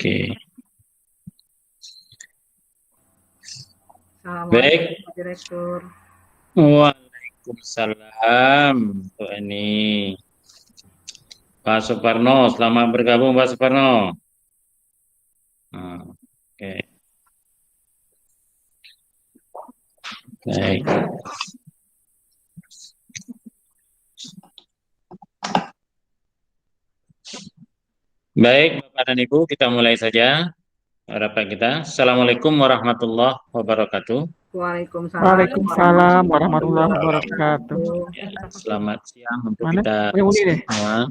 Oke. Assalamualaikum, Baik. Pak Direktur. Waalaikumsalam. Untuk ini Pak Suparno, selamat bergabung Pak Suparno. Oke. Baik. Baik, Bapak dan Ibu, kita mulai saja rapat kita. Assalamualaikum warahmatullahi wabarakatuh. Waalaikumsalam Warahmatullahi wabarakatuh. Ya, selamat siang untuk Mana? kita Reuni deh. semua.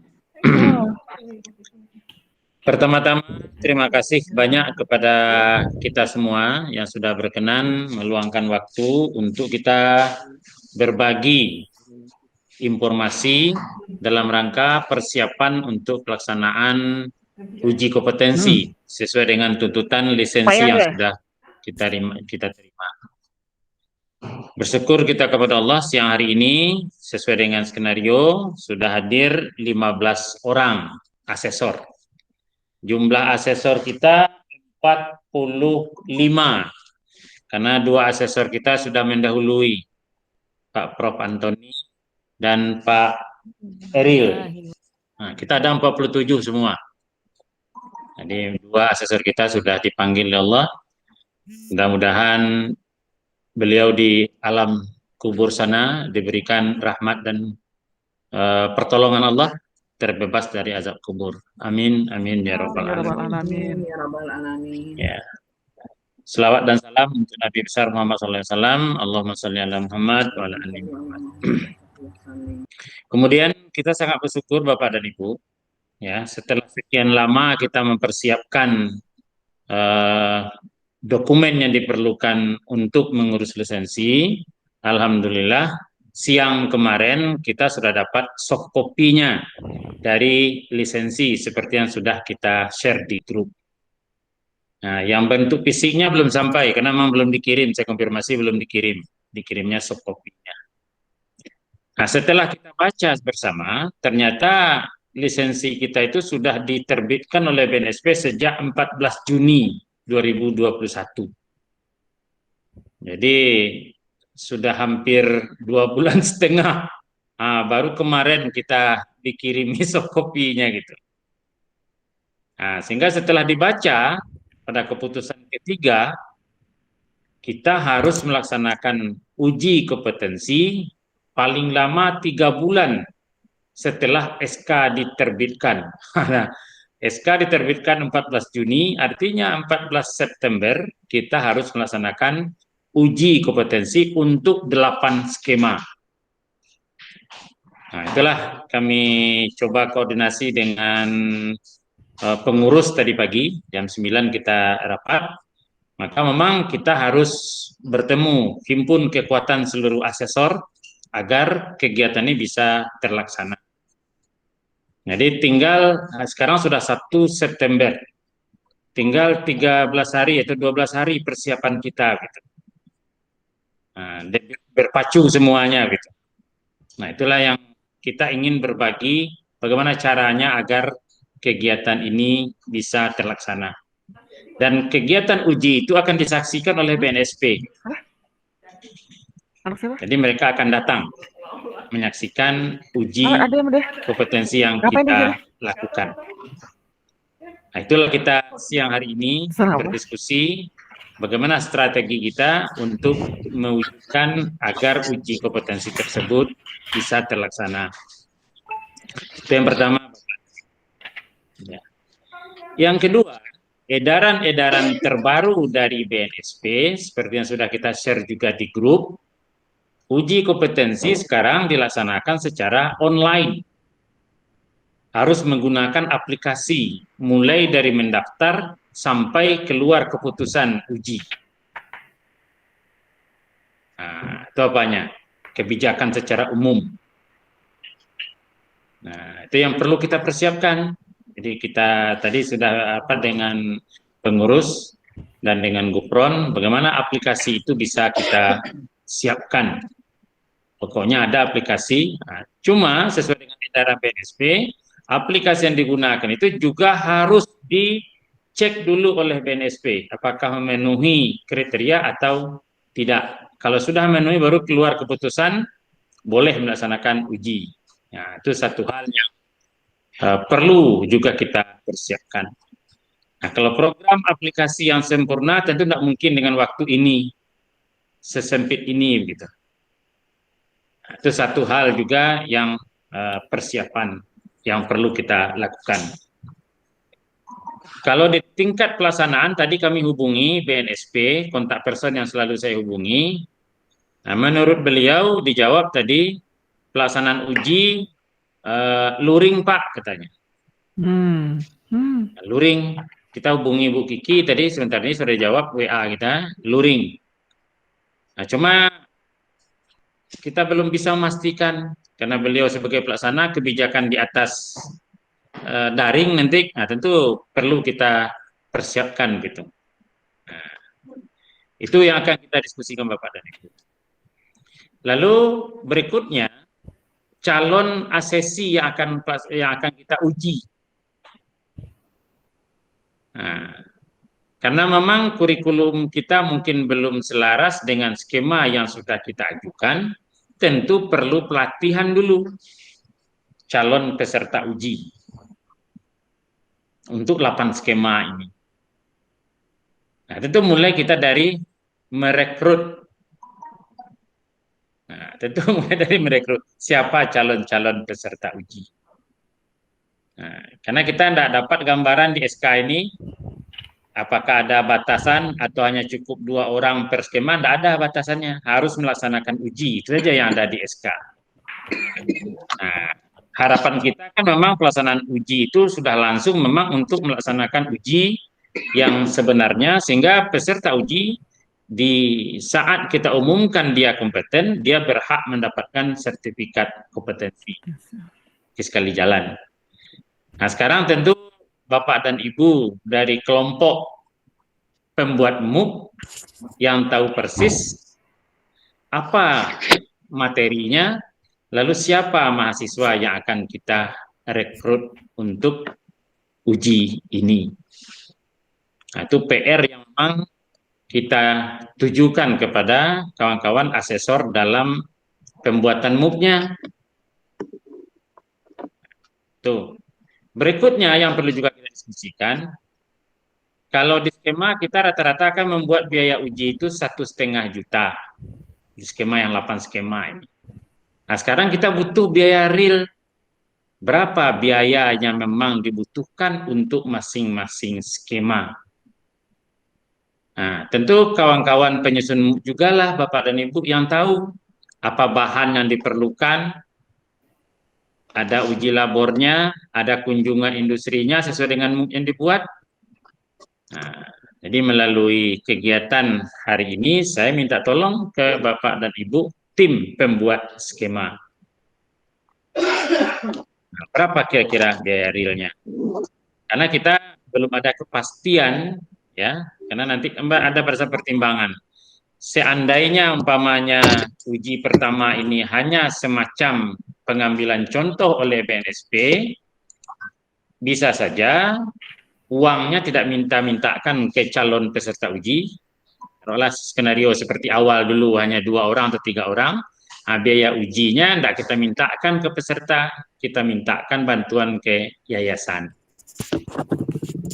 Pertama-tama, terima kasih banyak kepada kita semua yang sudah berkenan meluangkan waktu untuk kita berbagi informasi dalam rangka persiapan untuk pelaksanaan uji kompetensi sesuai dengan tuntutan lisensi yang sudah kita terima. Bersyukur kita kepada Allah siang hari ini sesuai dengan skenario sudah hadir 15 orang asesor. Jumlah asesor kita 45 karena 2 asesor kita sudah mendahului, Pak Prof. Antoni dan Pak Eril. Nah, kita ada 47 semua. Jadi 2 asesor kita sudah dipanggil oleh Allah. Mudah-mudahan beliau di alam kubur sana diberikan rahmat dan pertolongan Allah, terbebas dari azab kubur. Amin, amin ya rabbal alamin. Ya Rabbal Alamin. Ya. Selawat dan salam untuk Nabi besar Muhammad SAW. Allahumma sholli ala Muhammad wa ala ali Muhammad. Kemudian kita sangat bersyukur Bapak dan Ibu, ya setelah sekian lama kita mempersiapkan dokumen yang diperlukan untuk mengurus lisensi. Alhamdulillah siang kemarin kita sudah dapat soft copy-nya dari lisensi seperti yang sudah kita share di grup. Nah, yang bentuk fisiknya belum sampai karena memang belum dikirim, saya konfirmasi belum dikirim, dikirimnya soft copy-nya. Nah, setelah kita baca bersama, ternyata lisensi kita itu sudah diterbitkan oleh BNSP sejak 14 Juni 2021. Jadi sudah hampir 2,5 bulan. Baru kemarin kita dikirimi soft copy-nya gitu. Nah, sehingga setelah dibaca pada keputusan ketiga, kita harus melaksanakan uji kompetensi paling lama 3 bulan setelah SK diterbitkan. SK diterbitkan 14 Juni, artinya 14 September kita harus melaksanakan uji kompetensi untuk 8 skema. Nah, itulah kami coba koordinasi dengan pengurus tadi pagi, jam 9 kita rapat. Maka memang kita harus bertemu, himpun kekuatan seluruh asesor agar kegiatan ini bisa terlaksana. Jadi tinggal sekarang sudah 1 September. Tinggal 13 hari atau 12 hari persiapan kita gitu. Nah, berpacu semuanya gitu. Nah, itulah yang kita ingin berbagi bagaimana caranya agar kegiatan ini bisa terlaksana. Dan kegiatan uji itu akan disaksikan oleh BNSP. Jadi mereka akan datang menyaksikan uji kompetensi yang kita lakukan. Nah, itulah kita siang hari ini berdiskusi bagaimana strategi kita untuk mewujudkan agar uji kompetensi tersebut bisa terlaksana. Itu yang pertama. Ya. Yang kedua, edaran-edaran terbaru dari BNSP seperti yang sudah kita share juga di grup, uji kompetensi sekarang dilaksanakan secara online. Harus menggunakan aplikasi mulai dari mendaftar sampai keluar keputusan uji. Nah, itu apanya? Kebijakan secara umum. Nah, itu yang perlu kita persiapkan. Jadi kita tadi sudah dengan pengurus dan dengan Gupron, bagaimana aplikasi itu bisa kita siapkan. Pokoknya ada aplikasi. Nah, cuma sesuai dengan edaran BNSP, aplikasi yang digunakan itu juga harus dicek dulu oleh BNSP apakah memenuhi kriteria atau tidak. Kalau sudah memenuhi baru keluar keputusan boleh melaksanakan uji. Nah, itu satu hal yang perlu juga kita persiapkan. Nah, kalau program aplikasi yang sempurna tentu tidak mungkin dengan waktu ini, sesempit ini gitu. Nah, itu satu hal juga yang persiapan yang perlu kita lakukan. Kalau di tingkat pelaksanaan tadi kami hubungi BNSP, kontak person yang selalu saya hubungi. Nah, menurut beliau dijawab tadi pelaksanaan uji luring Pak katanya. Luring, kita hubungi Bu Kiki tadi sebentar ini sudah jawab WA kita, luring. Nah, cuma kita belum bisa memastikan karena beliau sebagai pelaksana kebijakan di atas daring nanti, nah tentu perlu kita persiapkan gitu. Nah, itu yang akan kita diskusikan Bapak dan Ibu. Lalu berikutnya calon asesi yang akan kita uji. Nah, karena memang kurikulum kita mungkin belum selaras dengan skema yang sudah kita ajukan, tentu perlu pelatihan dulu calon peserta uji untuk 8 skema ini. Nah, tentu mulai kita dari merekrut. Nah, tentu mulai dari merekrut siapa calon-calon peserta uji. Nah, karena kita tidak dapat gambaran di SK ini apakah ada batasan atau hanya cukup 2 orang per skema, tidak ada batasannya, harus melaksanakan uji, itu saja yang ada di SK. Nah, harapan kita kan memang pelaksanaan uji itu sudah langsung memang untuk melaksanakan uji yang sebenarnya sehingga peserta uji di saat kita umumkan dia kompeten, dia berhak mendapatkan sertifikat kompetensi sekali jalan. Nah, sekarang tentu Bapak dan Ibu dari kelompok pembuat MOOC yang tahu persis apa materinya, lalu siapa mahasiswa yang akan kita rekrut untuk uji ini. Nah, itu PR yang memang kita tujukan kepada kawan-kawan asesor dalam pembuatan MOOC-nya. Tuh. Berikutnya yang perlu juga kita diskusikan, kalau di skema kita rata-rata akan membuat biaya uji itu 1,5 juta di skema yang 8 skema ini. Nah, sekarang kita butuh biaya real. Berapa biaya yang memang dibutuhkan untuk masing-masing skema. Nah, tentu kawan-kawan penyusun juga lah Bapak dan Ibu yang tahu apa bahan yang diperlukan, ada uji labornya, ada kunjungan industrinya sesuai dengan yang dibuat. Nah, jadi melalui kegiatan hari ini saya minta tolong ke Bapak dan Ibu tim pembuat skema. Nah, berapa kira-kira biaya realnya? Karena kita belum ada kepastian ya, karena nanti ada berdasarkan pertimbangan. Seandainya umpamanya uji pertama ini hanya semacam pengambilan contoh oleh BNSP, bisa saja uangnya tidak minta-mintakan ke calon peserta uji. Taruhlah skenario seperti awal dulu hanya 2 orang atau 3 orang, nah, biaya ujinya tidak kita mintakan ke peserta, kita mintakan bantuan ke yayasan.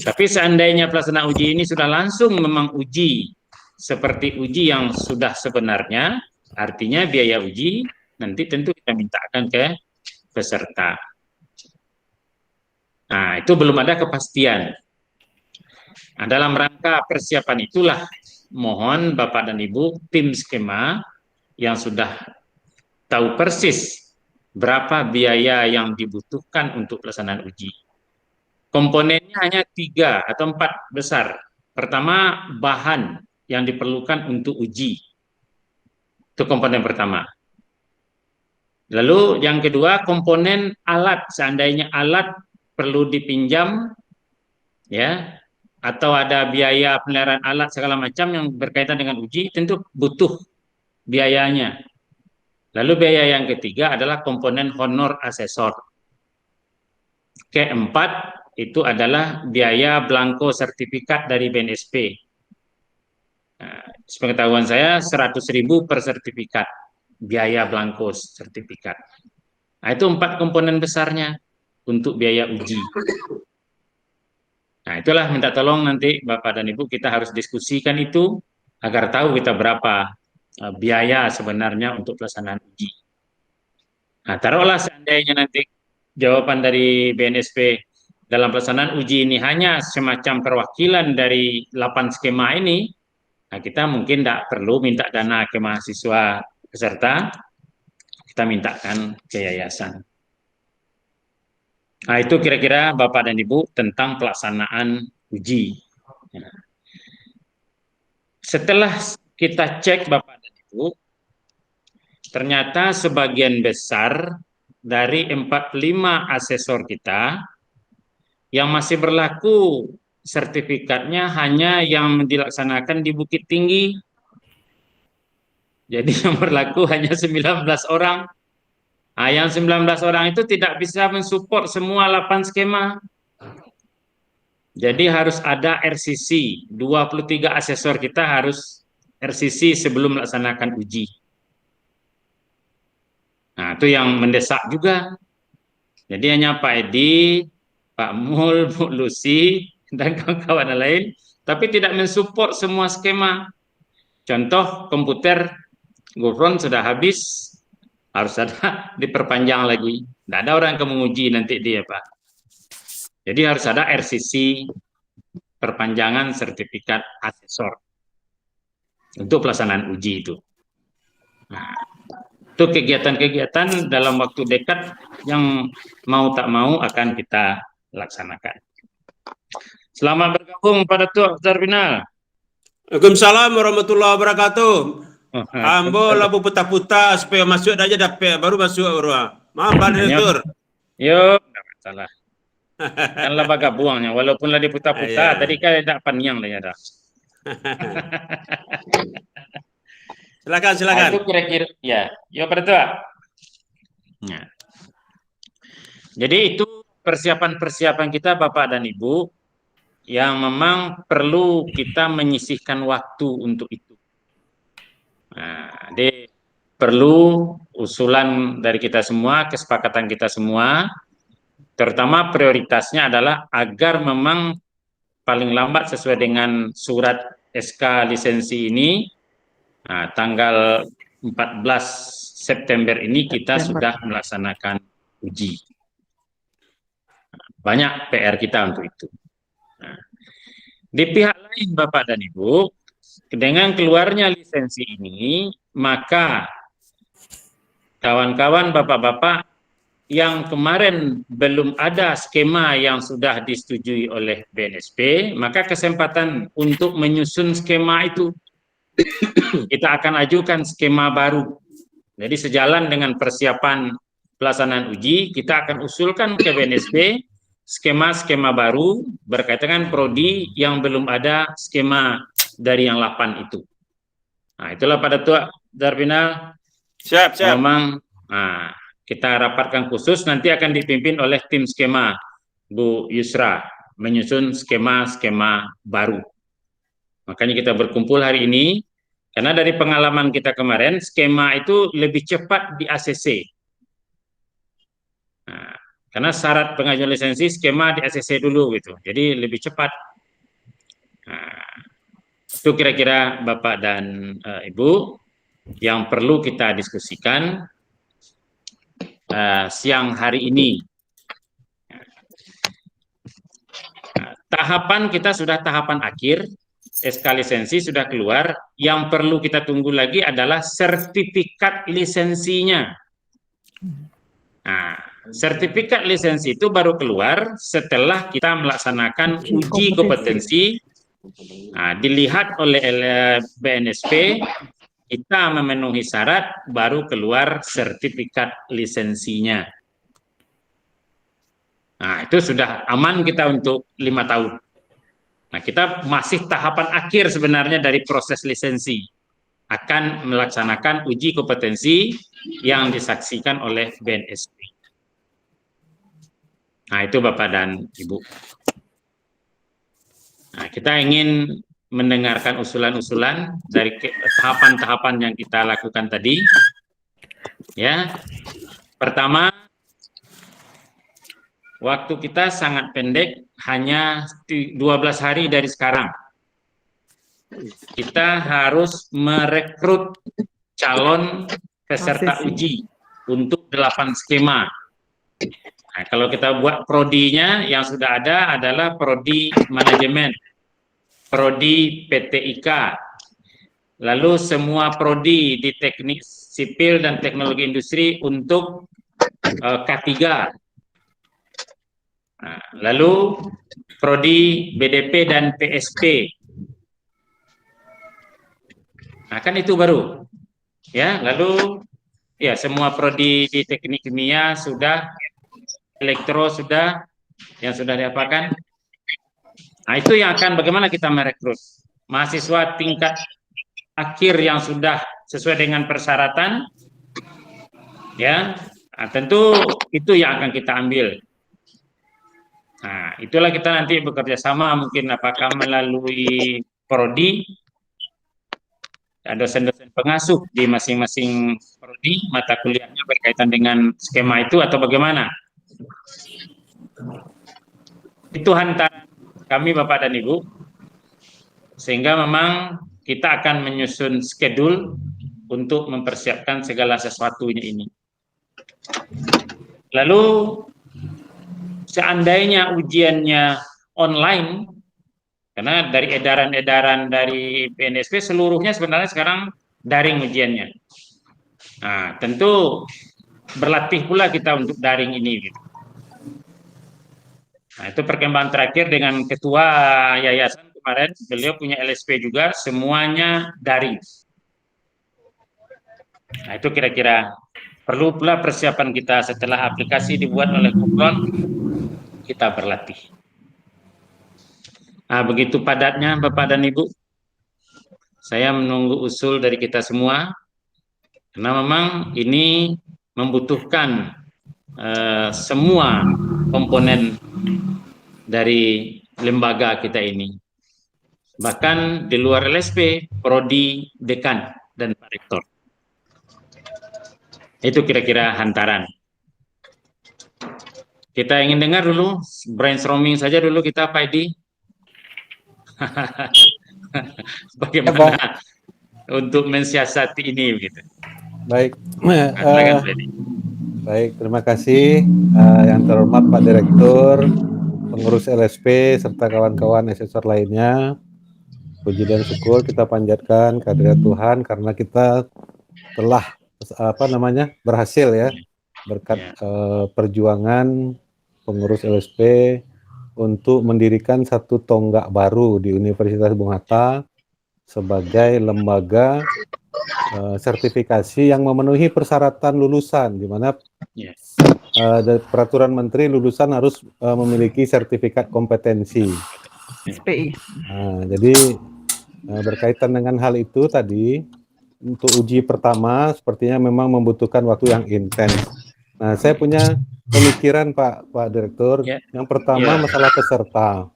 Tapi seandainya pelaksana uji ini sudah langsung memang uji seperti uji yang sudah sebenarnya, artinya biaya uji nanti tentu kita mintakan ke peserta. Nah, itu belum ada kepastian. Nah, dalam rangka persiapan itulah mohon Bapak dan Ibu tim skema yang sudah tahu persis berapa biaya yang dibutuhkan untuk pelaksanaan uji. Komponennya hanya 3 atau 4 besar. Pertama, bahan yang diperlukan untuk uji. Itu komponen pertama. Lalu yang kedua, komponen alat. Seandainya alat perlu dipinjam, ya, atau ada biaya pemeliharaan alat segala macam yang berkaitan dengan uji, tentu butuh biayanya. Lalu biaya yang ketiga adalah komponen honor asesor. Keempat, itu adalah biaya blanko sertifikat dari BNSP. Nah, sepengetahuan saya 100.000 per sertifikat, biaya blanko sertifikat. Nah, itu 4 komponen besarnya untuk biaya uji. Nah, itulah minta tolong nanti Bapak dan Ibu kita harus diskusikan itu agar tahu kita berapa biaya sebenarnya untuk pelaksanaan uji. Nah, taruhlah seandainya nanti jawaban dari BNSP dalam pelaksanaan uji ini hanya semacam perwakilan dari 8 skema ini, nah kita mungkin tidak perlu minta dana ke mahasiswa peserta, kita mintakan ke yayasan. Nah, itu kira-kira Bapak dan Ibu tentang pelaksanaan uji. Nah, setelah kita cek Bapak dan Ibu, ternyata sebagian besar dari 45 asesor kita yang masih berlaku sertifikatnya hanya yang dilaksanakan di Bukit Tinggi. Jadi yang berlaku hanya 19 orang. Nah, yang 19 orang itu tidak bisa mensupport semua 8 skema. Jadi harus ada RCC, 23 asesor kita harus RCC sebelum melaksanakan uji. Nah, itu yang mendesak juga. Jadi hanya Pak Edi, Pak Mul, Bu Lucy, dan kawan-kawan lain, tapi tidak mensupport semua skema. Contoh komputer, Gufron sudah habis, harus ada diperpanjang lagi. Tidak ada orang yang menguji nanti dia, Pak. Jadi harus ada RCC, perpanjangan sertifikat asesor untuk pelaksanaan uji itu. Nah, itu kegiatan-kegiatan dalam waktu dekat yang mau tak mau akan kita laksanakan. Selamat bergabung pada Tuan Terminal. Waalaikumsalam warahmatullahi wabarakatuh. Ambo labu puta-puta supaya masuk aja dapat baru masuk bro. Maaf Pak Direktur. Yo, enggak masalah. Kan lah baga buangnya walaupun lah di puta-puta tadi kan tidak paniang lah ya dah. Silakan. Nah, itu kira-kira ya. Yo pada tua. Nah. Jadi itu persiapan-persiapan kita Bapak dan Ibu yang memang perlu kita menyisihkan waktu untuk itu. Nah, jadi perlu usulan dari kita semua, kesepakatan kita semua, terutama prioritasnya adalah agar memang paling lambat sesuai dengan surat SK lisensi ini, nah, tanggal 14 September ini kita sudah melaksanakan uji. Banyak PR kita untuk itu. Nah, di pihak lain Bapak dan Ibu, dengan keluarnya lisensi ini, maka kawan-kawan bapak-bapak yang kemarin belum ada skema yang sudah disetujui oleh BNSP, maka kesempatan untuk menyusun skema itu kita akan ajukan skema baru. Jadi sejalan dengan persiapan pelaksanaan uji, kita akan usulkan ke BNSP skema-skema baru berkaitan dengan prodi yang belum ada skema dari yang 8 itu. Nah, itulah pada Tua Darpinal. Siap. Memang kita rapatkan khusus nanti akan dipimpin oleh tim skema Bu Yusra menyusun skema-skema baru. Makanya kita berkumpul hari ini karena dari pengalaman kita kemarin skema itu lebih cepat di ACC. Nah, karena syarat pengajuan lisensi skema di ACC dulu gitu. Jadi lebih cepat. Nah, itu kira-kira Bapak dan Ibu yang perlu kita diskusikan siang hari ini. Tahapan kita sudah tahapan akhir, SK lisensi sudah keluar, yang perlu kita tunggu lagi adalah sertifikat lisensinya. Nah, sertifikat lisensi itu baru keluar setelah kita melaksanakan uji kompetensi. Nah, dilihat oleh BNSP, kita memenuhi syarat, baru keluar sertifikat lisensinya. Nah, itu sudah aman kita untuk 5 tahun. Nah, kita masih tahapan akhir sebenarnya dari proses lisensi. Akan melaksanakan uji kompetensi yang disaksikan oleh BNSP. Nah, itu Bapak dan Ibu. Nah, kita ingin mendengarkan usulan-usulan dari tahapan-tahapan yang kita lakukan tadi. Ya, pertama, waktu kita sangat pendek, hanya 12 hari dari sekarang. Kita harus merekrut calon peserta uji untuk 8 skema. Nah, kalau kita buat prodinya yang sudah ada adalah prodi manajemen, prodi PT IKA, lalu semua prodi di teknik sipil dan teknologi industri untuk K3. Nah, lalu prodi BDP dan PSP. Nah, kan itu baru. Ya, lalu ya semua prodi di teknik kimia sudah, elektro sudah, yang sudah diapakan. Nah, itu yang akan bagaimana kita merekrut mahasiswa tingkat akhir yang sudah sesuai dengan persyaratan. Ya, nah, tentu itu yang akan kita ambil. Nah, itulah kita nanti bekerja sama, mungkin apakah melalui prodi, dosen-dosen pengasuh di masing-masing prodi, mata kuliahnya berkaitan dengan skema itu atau bagaimana. Itu hantaran kami Bapak dan Ibu, sehingga memang kita akan menyusun schedule untuk mempersiapkan segala sesuatunya ini. Lalu seandainya ujiannya online, karena dari edaran-edaran dari BNSP seluruhnya sebenarnya sekarang daring ujiannya. Nah, tentu berlatih pula kita untuk daring ini. Gitu. Nah, itu perkembangan terakhir dengan ketua yayasan kemarin, beliau punya LSP juga, semuanya daring. Nah, itu kira-kira perlu pula persiapan kita setelah aplikasi dibuat oleh Kuplon, kita berlatih. Nah, begitu padatnya Bapak dan Ibu, saya menunggu usul dari kita semua, karena memang ini membutuhkan semua komponen dari lembaga kita ini. Bahkan di luar LSP, prodi, dekan, dan Pak Rektor. Itu kira-kira hantaran. Kita ingin dengar dulu, brainstorming saja dulu kita Pak Edi. Bagaimana untuk mensiasati ini begitu. Baik. Baik, terima kasih yang terhormat Pak Direktur, pengurus LSP serta kawan-kawan asesor lainnya. Puji dan syukur kita panjatkan kehadirat Tuhan karena kita telah berhasil ya berkat perjuangan pengurus LSP untuk mendirikan satu tonggak baru di Universitas Bung Hatta sebagai lembaga sertifikasi yang memenuhi persyaratan lulusan, di mana dari peraturan menteri lulusan harus memiliki sertifikat kompetensi. SPI. Nah, jadi berkaitan dengan hal itu tadi, untuk uji pertama sepertinya memang membutuhkan waktu yang intens. Nah, saya punya pemikiran Pak Direktur. Yang pertama masalah peserta.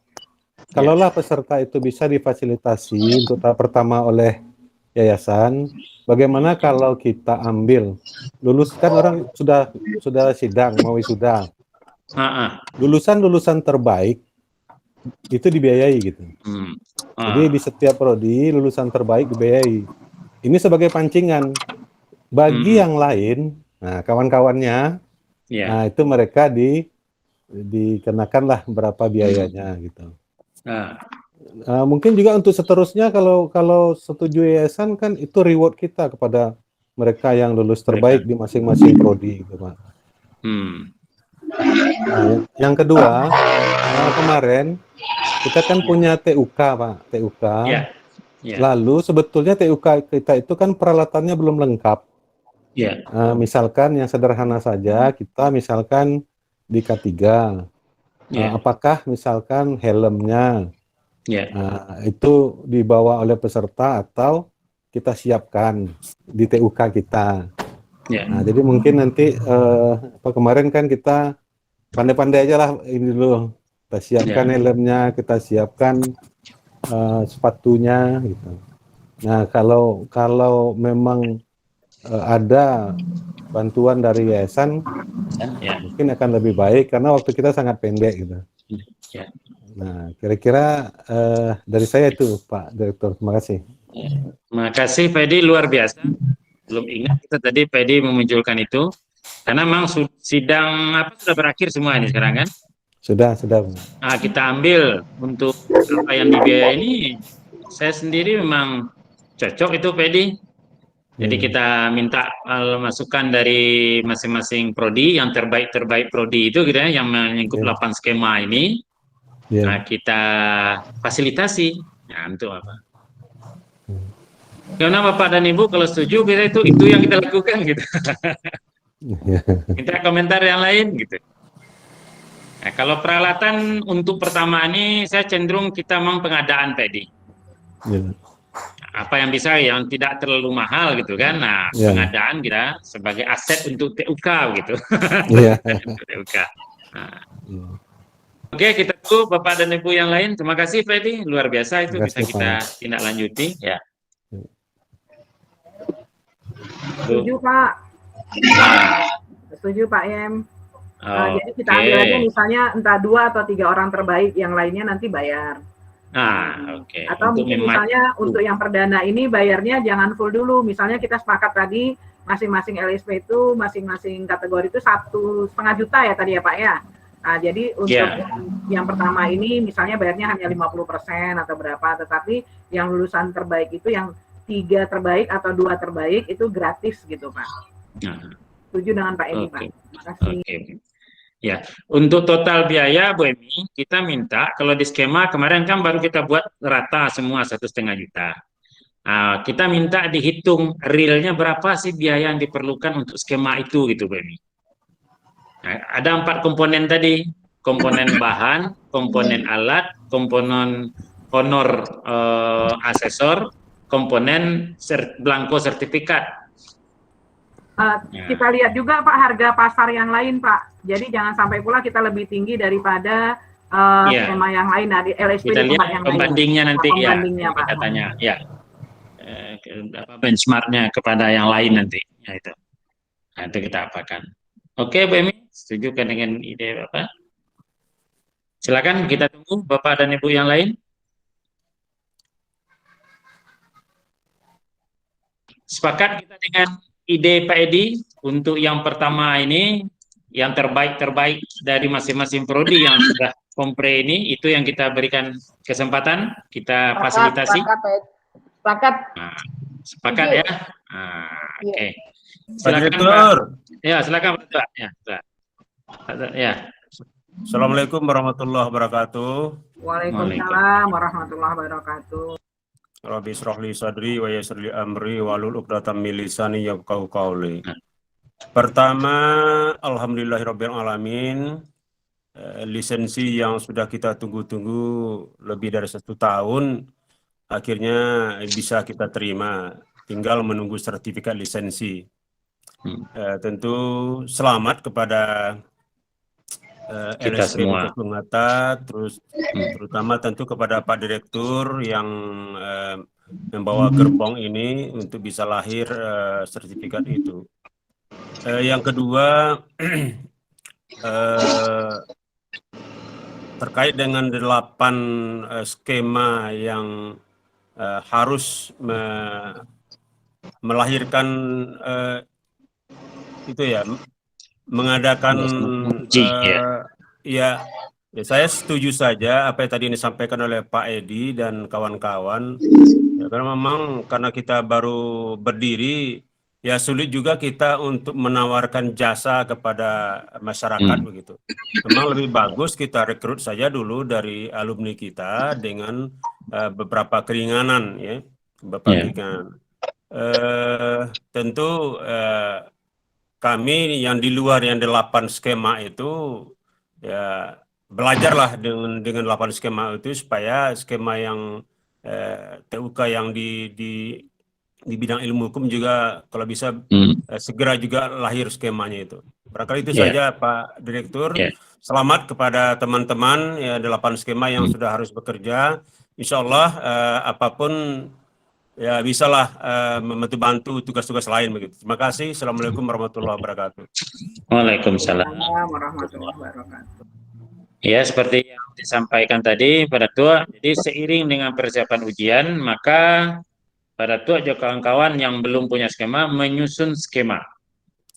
Kalaulah peserta itu bisa difasilitasi untuk tahap pertama oleh yayasan, bagaimana kalau kita ambil lulus, kan orang sudah sidang mau wisuda. Lulusan terbaik itu dibiayai gitu. Jadi di setiap prodi lulusan terbaik dibiayai. Ini sebagai pancingan bagi yang lain. Nah, kawan-kawannya, nah itu mereka dikenakanlah berapa biayanya gitu. Mungkin juga untuk seterusnya kalau setuju yayasan kan itu reward kita kepada mereka yang lulus terbaik di masing-masing prodi gitu, Pak. Nah, yang kedua, kemarin kita kan punya TUK, Pak, TUK. Lalu sebetulnya TUK kita itu kan peralatannya belum lengkap. Misalkan yang sederhana saja, kita misalkan di K3, apakah misalkan helmnya itu dibawa oleh peserta atau kita siapkan di TUK kita. Nah, jadi mungkin nanti kemarin kan kita pandai-pandai aja lah ini dulu. Kita siapkan Ya. helmnya, kita siapkan sepatunya gitu. Nah, kalau memang ada bantuan dari yayasan, Ya. mungkin akan lebih baik karena waktu kita sangat pendek gitu. Ya. Nah, kira-kira dari saya itu, Pak Direktur. Terima kasih. Terima kasih, Pak Edi, luar biasa. Belum ingat kita tadi Pak Edi memunculkan itu, karena memang sidang apa sudah berakhir semua ini sekarang kan. Sudah. Nah, kita ambil untuk apa yang dibiayai ini, saya sendiri memang cocok itu Pak Edi. Jadi kita minta masukan dari masing-masing prodi, yang terbaik prodi itu gitu ya, yang menyangkut 8 skema ini. Nah, kita fasilitasi. Nah, untuk apa? Karena Bapak dan Ibu kalau setuju, itu yang kita lakukan gitu. Minta komentar yang lain gitu. Nah, kalau peralatan untuk pertama ini, saya cenderung kita memang pengadaan Pak Edi. Apa yang bisa, yang tidak terlalu mahal gitu kan. Nah, pengadaan kita sebagai aset untuk TUK gitu. TUK. Nah. Oke, kita tunggu Bapak dan Ibu yang lain. Terima kasih Pak Edi, luar biasa itu bisa kita tindak lanjuti ya. Setuju Pak. Setuju Pak Yem. Jadi kita ambil aja misalnya entah 2 atau 3 orang terbaik, yang lainnya nanti bayar. Atau untuk mungkin misalnya untuk yang perdana ini bayarnya jangan full dulu. Misalnya kita sepakat tadi masing-masing LSP itu masing-masing kategori itu 1,5 juta ya tadi ya Pak ya. Nah, jadi untuk yang pertama ini misalnya bayarnya hanya 50% atau berapa, tetapi yang lulusan terbaik itu yang 3 terbaik atau 2 terbaik itu gratis gitu Pak. Setuju dengan Pak Edi Pak. Terima kasih. Ya, untuk total biaya Bu Emi, kita minta kalau di skema kemarin kan baru kita buat rata semua 1,5 juta. Nah, kita minta dihitung realnya berapa sih biaya yang diperlukan untuk skema itu gitu Bu Emi. Nah, ada 4 komponen tadi, komponen bahan, komponen alat, komponen honor asesor, komponen blanko sertifikat. Kita lihat juga Pak harga pasar yang lain Pak. Jadi jangan sampai pula kita lebih tinggi daripada skema yang lain. Nah, di LSP kita di tempat lihat yang pembandingnya lain. Nanti pembandingnya, ya, Pak. katanya ya benchmarknya kepada yang lain nanti ya itu. Nah, itu kita apakan. Oke Bu Emi, setuju kan dengan ide Bapak? Silakan kita tunggu Bapak dan Ibu yang lain. Sepakat kita dengan ide Pak Edi untuk yang pertama ini, yang terbaik dari masing-masing prodi yang sudah kompre ini, itu yang kita berikan kesempatan, kita fasilitasi. Sepakat. Nah, sepakat ya. Oke. Silakan Pak. Ya, silakan Pak. Ya. Assalamualaikum warahmatullahi wabarakatuh. Waalaikumsalam warahmatullahi wabarakatuh. Rabbi israh li sadri wa yassir li amri wahlul 'uqdatam min lisani yafqahu qawli. Pertama, alhamdulillahirabbil alamin, lisensi yang sudah kita tunggu-tunggu lebih dari 1 tahun akhirnya bisa kita terima, tinggal menunggu sertifikat lisensi. Tentu selamat kepada kita LSP semua. Pengata, terus terutama tentu kepada Pak Direktur yang membawa gerbong ini untuk bisa lahir sertifikat itu. Yang kedua, terkait dengan 8 skema yang harus melahirkan itu ya, mengadakan ya, saya setuju saja apa yang tadi disampaikan oleh Pak Edi dan kawan-kawan ya, karena memang karena kita baru berdiri ya sulit juga kita untuk menawarkan jasa kepada masyarakat begitu. Memang lebih bagus kita rekrut saja dulu dari alumni kita dengan beberapa keringanan ya, keringanan. Tentu kami yang di luar yang 8 skema itu ya belajarlah dengan 8 skema itu supaya skema yang TUK yang di bidang ilmu hukum juga kalau bisa segera juga lahir skemanya itu. Barangkali itu saja Pak Direktur. Selamat kepada teman-teman ya 8 skema yang sudah harus bekerja. Insya Allah apapun ya bisalah membantu tugas-tugas lain begitu. Terima kasih. Assalamualaikum warahmatullahi wabarakatuh. Waalaikumsalam warahmatullahi wabarakatuh. Ya, seperti yang disampaikan tadi pada Tua, jadi seiring dengan persiapan ujian, maka pada Tua juga kawan-kawan yang belum punya skema menyusun skema.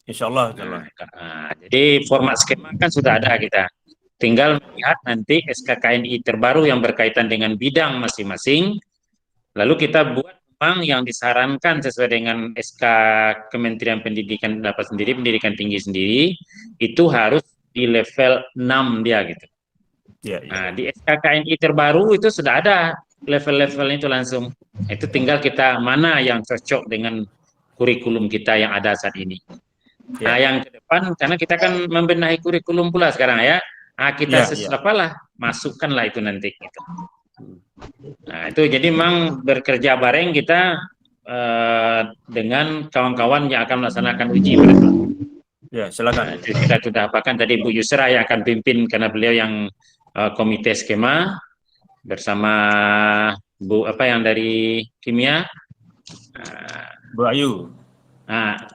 Insya Allah. Jadi format skema kan sudah ada kita. Tinggal melihat nanti SKKNI terbaru yang berkaitan dengan bidang masing-masing. Lalu kita buat memang yang disarankan sesuai dengan SK Kementerian Pendidikan dapat sendiri, pendidikan tinggi sendiri, itu harus di level 6 dia gitu. Nah, di SKKNI terbaru itu sudah ada level-levelnya itu langsung. Itu tinggal kita mana yang cocok dengan kurikulum kita yang ada saat ini. Nah, yang ke depan, karena kita kan membenahi kurikulum pula sekarang ya. Nah, kita apalah, masukkanlah itu nanti. Gitu. Nah, itu jadi memang bekerja bareng kita dengan kawan-kawan yang akan melaksanakan uji. Ya, silakan. Kita sudah apakan tadi Bu Yusra yang akan pimpin karena beliau yang komite skema bersama Bu yang dari kimia, Bu Ayu.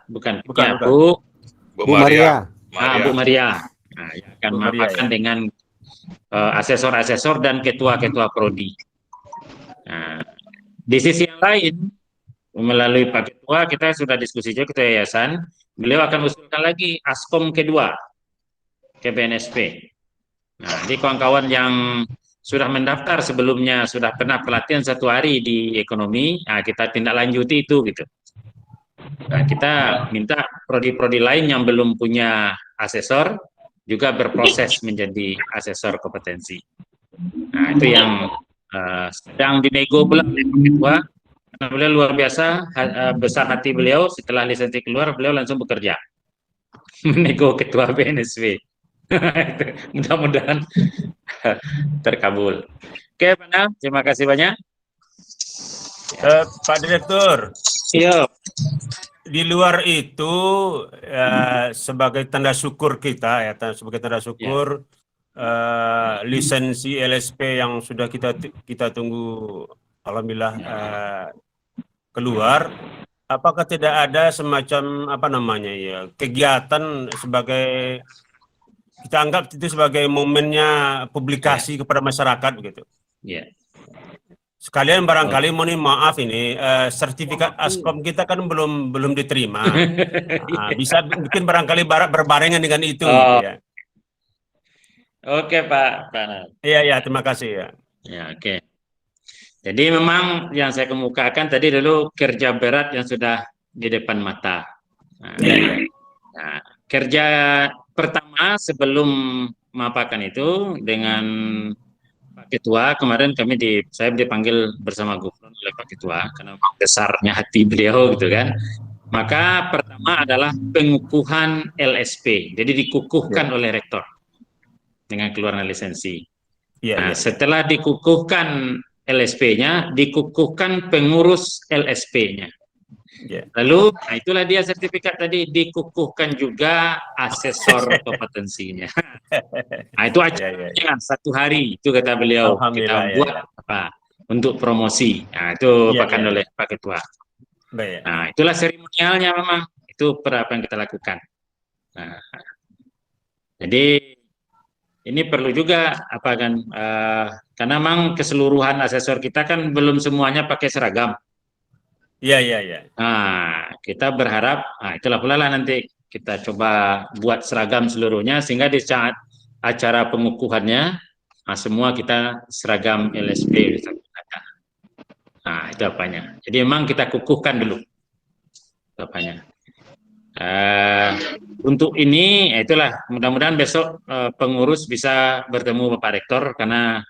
Bukan. Bu Maria. Bu Maria. Nah, yang akan memaparkan dengan asesor-asesor dan ketua-ketua prodi. Nah, di sisi yang lain melalui Pak Ketua kita sudah diskusi juga ketua yayasan, beliau akan usulkan lagi Askom kedua ke BNSP. Nah, di kawan-kawan yang sudah mendaftar sebelumnya sudah pernah pelatihan 1 hari di ekonomi, nah kita tindak lanjuti itu gitu. Nah, kita minta prodi-prodi lain yang belum punya asesor juga berproses menjadi asesor kompetensi. Nah, itu yang sedang dinego pula oleh Pak Ketua. Karena beliau luar biasa, besar hati beliau, setelah lisensi keluar beliau langsung bekerja menego ketua BNSP. Mudah-mudahan terkabul. Oke, Pak Nam, terima kasih banyak. Pak Direktur. Iya. Di luar itu sebagai tanda syukur kita sebagai tanda syukur lisensi LSP yang sudah kita tunggu, alhamdulillah keluar. Apakah tidak ada semacam kegiatan sebagai kita anggap itu sebagai momennya publikasi kepada masyarakat begitu? Sekalian barangkali mohon maaf ini sertifikat Askom kita kan belum diterima. Bisa mungkin barangkali berbarengan dengan itu. Ya. Oke Pak Pranat. Iya terima kasih ya. Ya oke. Jadi memang yang saya kemukakan tadi dulu kerja berat yang sudah di depan mata. Nah, kerja pertama sebelum mapakan itu dengan Pak Ketua, kemarin saya dipanggil bersama Gubernur oleh Pak Ketua karena besarnya hati beliau gitu kan. Maka pertama adalah pengukuhan LSP, jadi dikukuhkan oleh rektor dengan keluaran lisensi. Setelah dikukuhkan LSP-nya, dikukuhkan pengurus LSP-nya. Lalu, itulah dia sertifikat tadi, dikukuhkan juga asesor kompetensinya. Nah, itu acaranya 1 hari, itu kata beliau, kita buat untuk promosi. Nah, itu dipakan oleh Pak Ketua. Nah, itulah seremonialnya memang, itu apa yang kita lakukan. Nah, jadi, ini perlu juga, karena memang keseluruhan asesor kita kan belum semuanya pakai seragam. Iya. Nah, kita berharap, itulah pula lah nanti kita coba buat seragam seluruhnya sehingga di saat acara pengukuhannya, semua kita seragam LSP. Nah, itu apanya. Jadi memang kita kukuhkan dulu. Itu apanya. Untuk ini, itulah mudah-mudahan besok pengurus bisa bertemu Bapak Rektor karena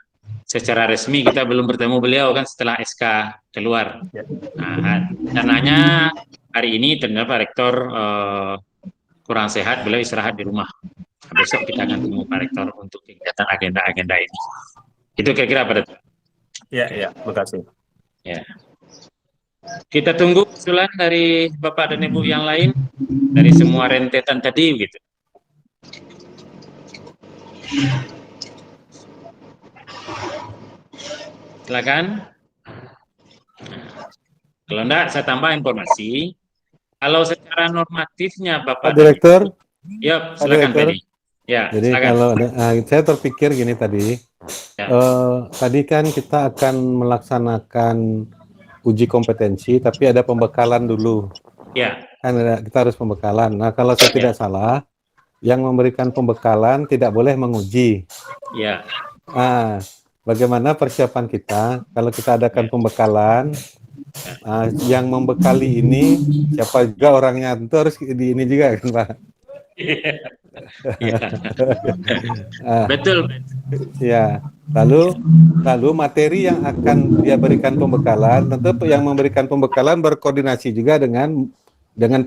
secara resmi kita belum bertemu beliau kan setelah SK keluar. Nah, rencananya hari ini ternyata Pak Rektor kurang sehat, beliau istirahat di rumah. Nah, besok kita akan ketemu Pak Rektor untuk kegiatan agenda-agenda ini. Itu kira-kira pada. Iya, terima kasih. Ya. Kita tunggu usulan dari Bapak dan Ibu yang lain dari semua rentetan tadi gitu. Silakan. Kalau enggak, saya tambah informasi. Kalau secara normatifnya Bapak Pak Direktur, ya silakan Pak. Ya, jadi silakan. kalau saya terpikir gini tadi, Ya. Tadi kan kita akan melaksanakan uji kompetensi, tapi ada pembekalan dulu. Ya. Kan kita harus pembekalan. Nah, kalau saya tidak salah, yang memberikan pembekalan tidak boleh menguji. Ya. Nah, bagaimana persiapan kita kalau kita adakan pembekalan? Yang membekali ini siapa juga orangnya, tentu harus di ini juga kan Pak. Ya. Betul. Ya. Lalu materi yang akan dia berikan pembekalan, tentu yang memberikan pembekalan berkoordinasi juga dengan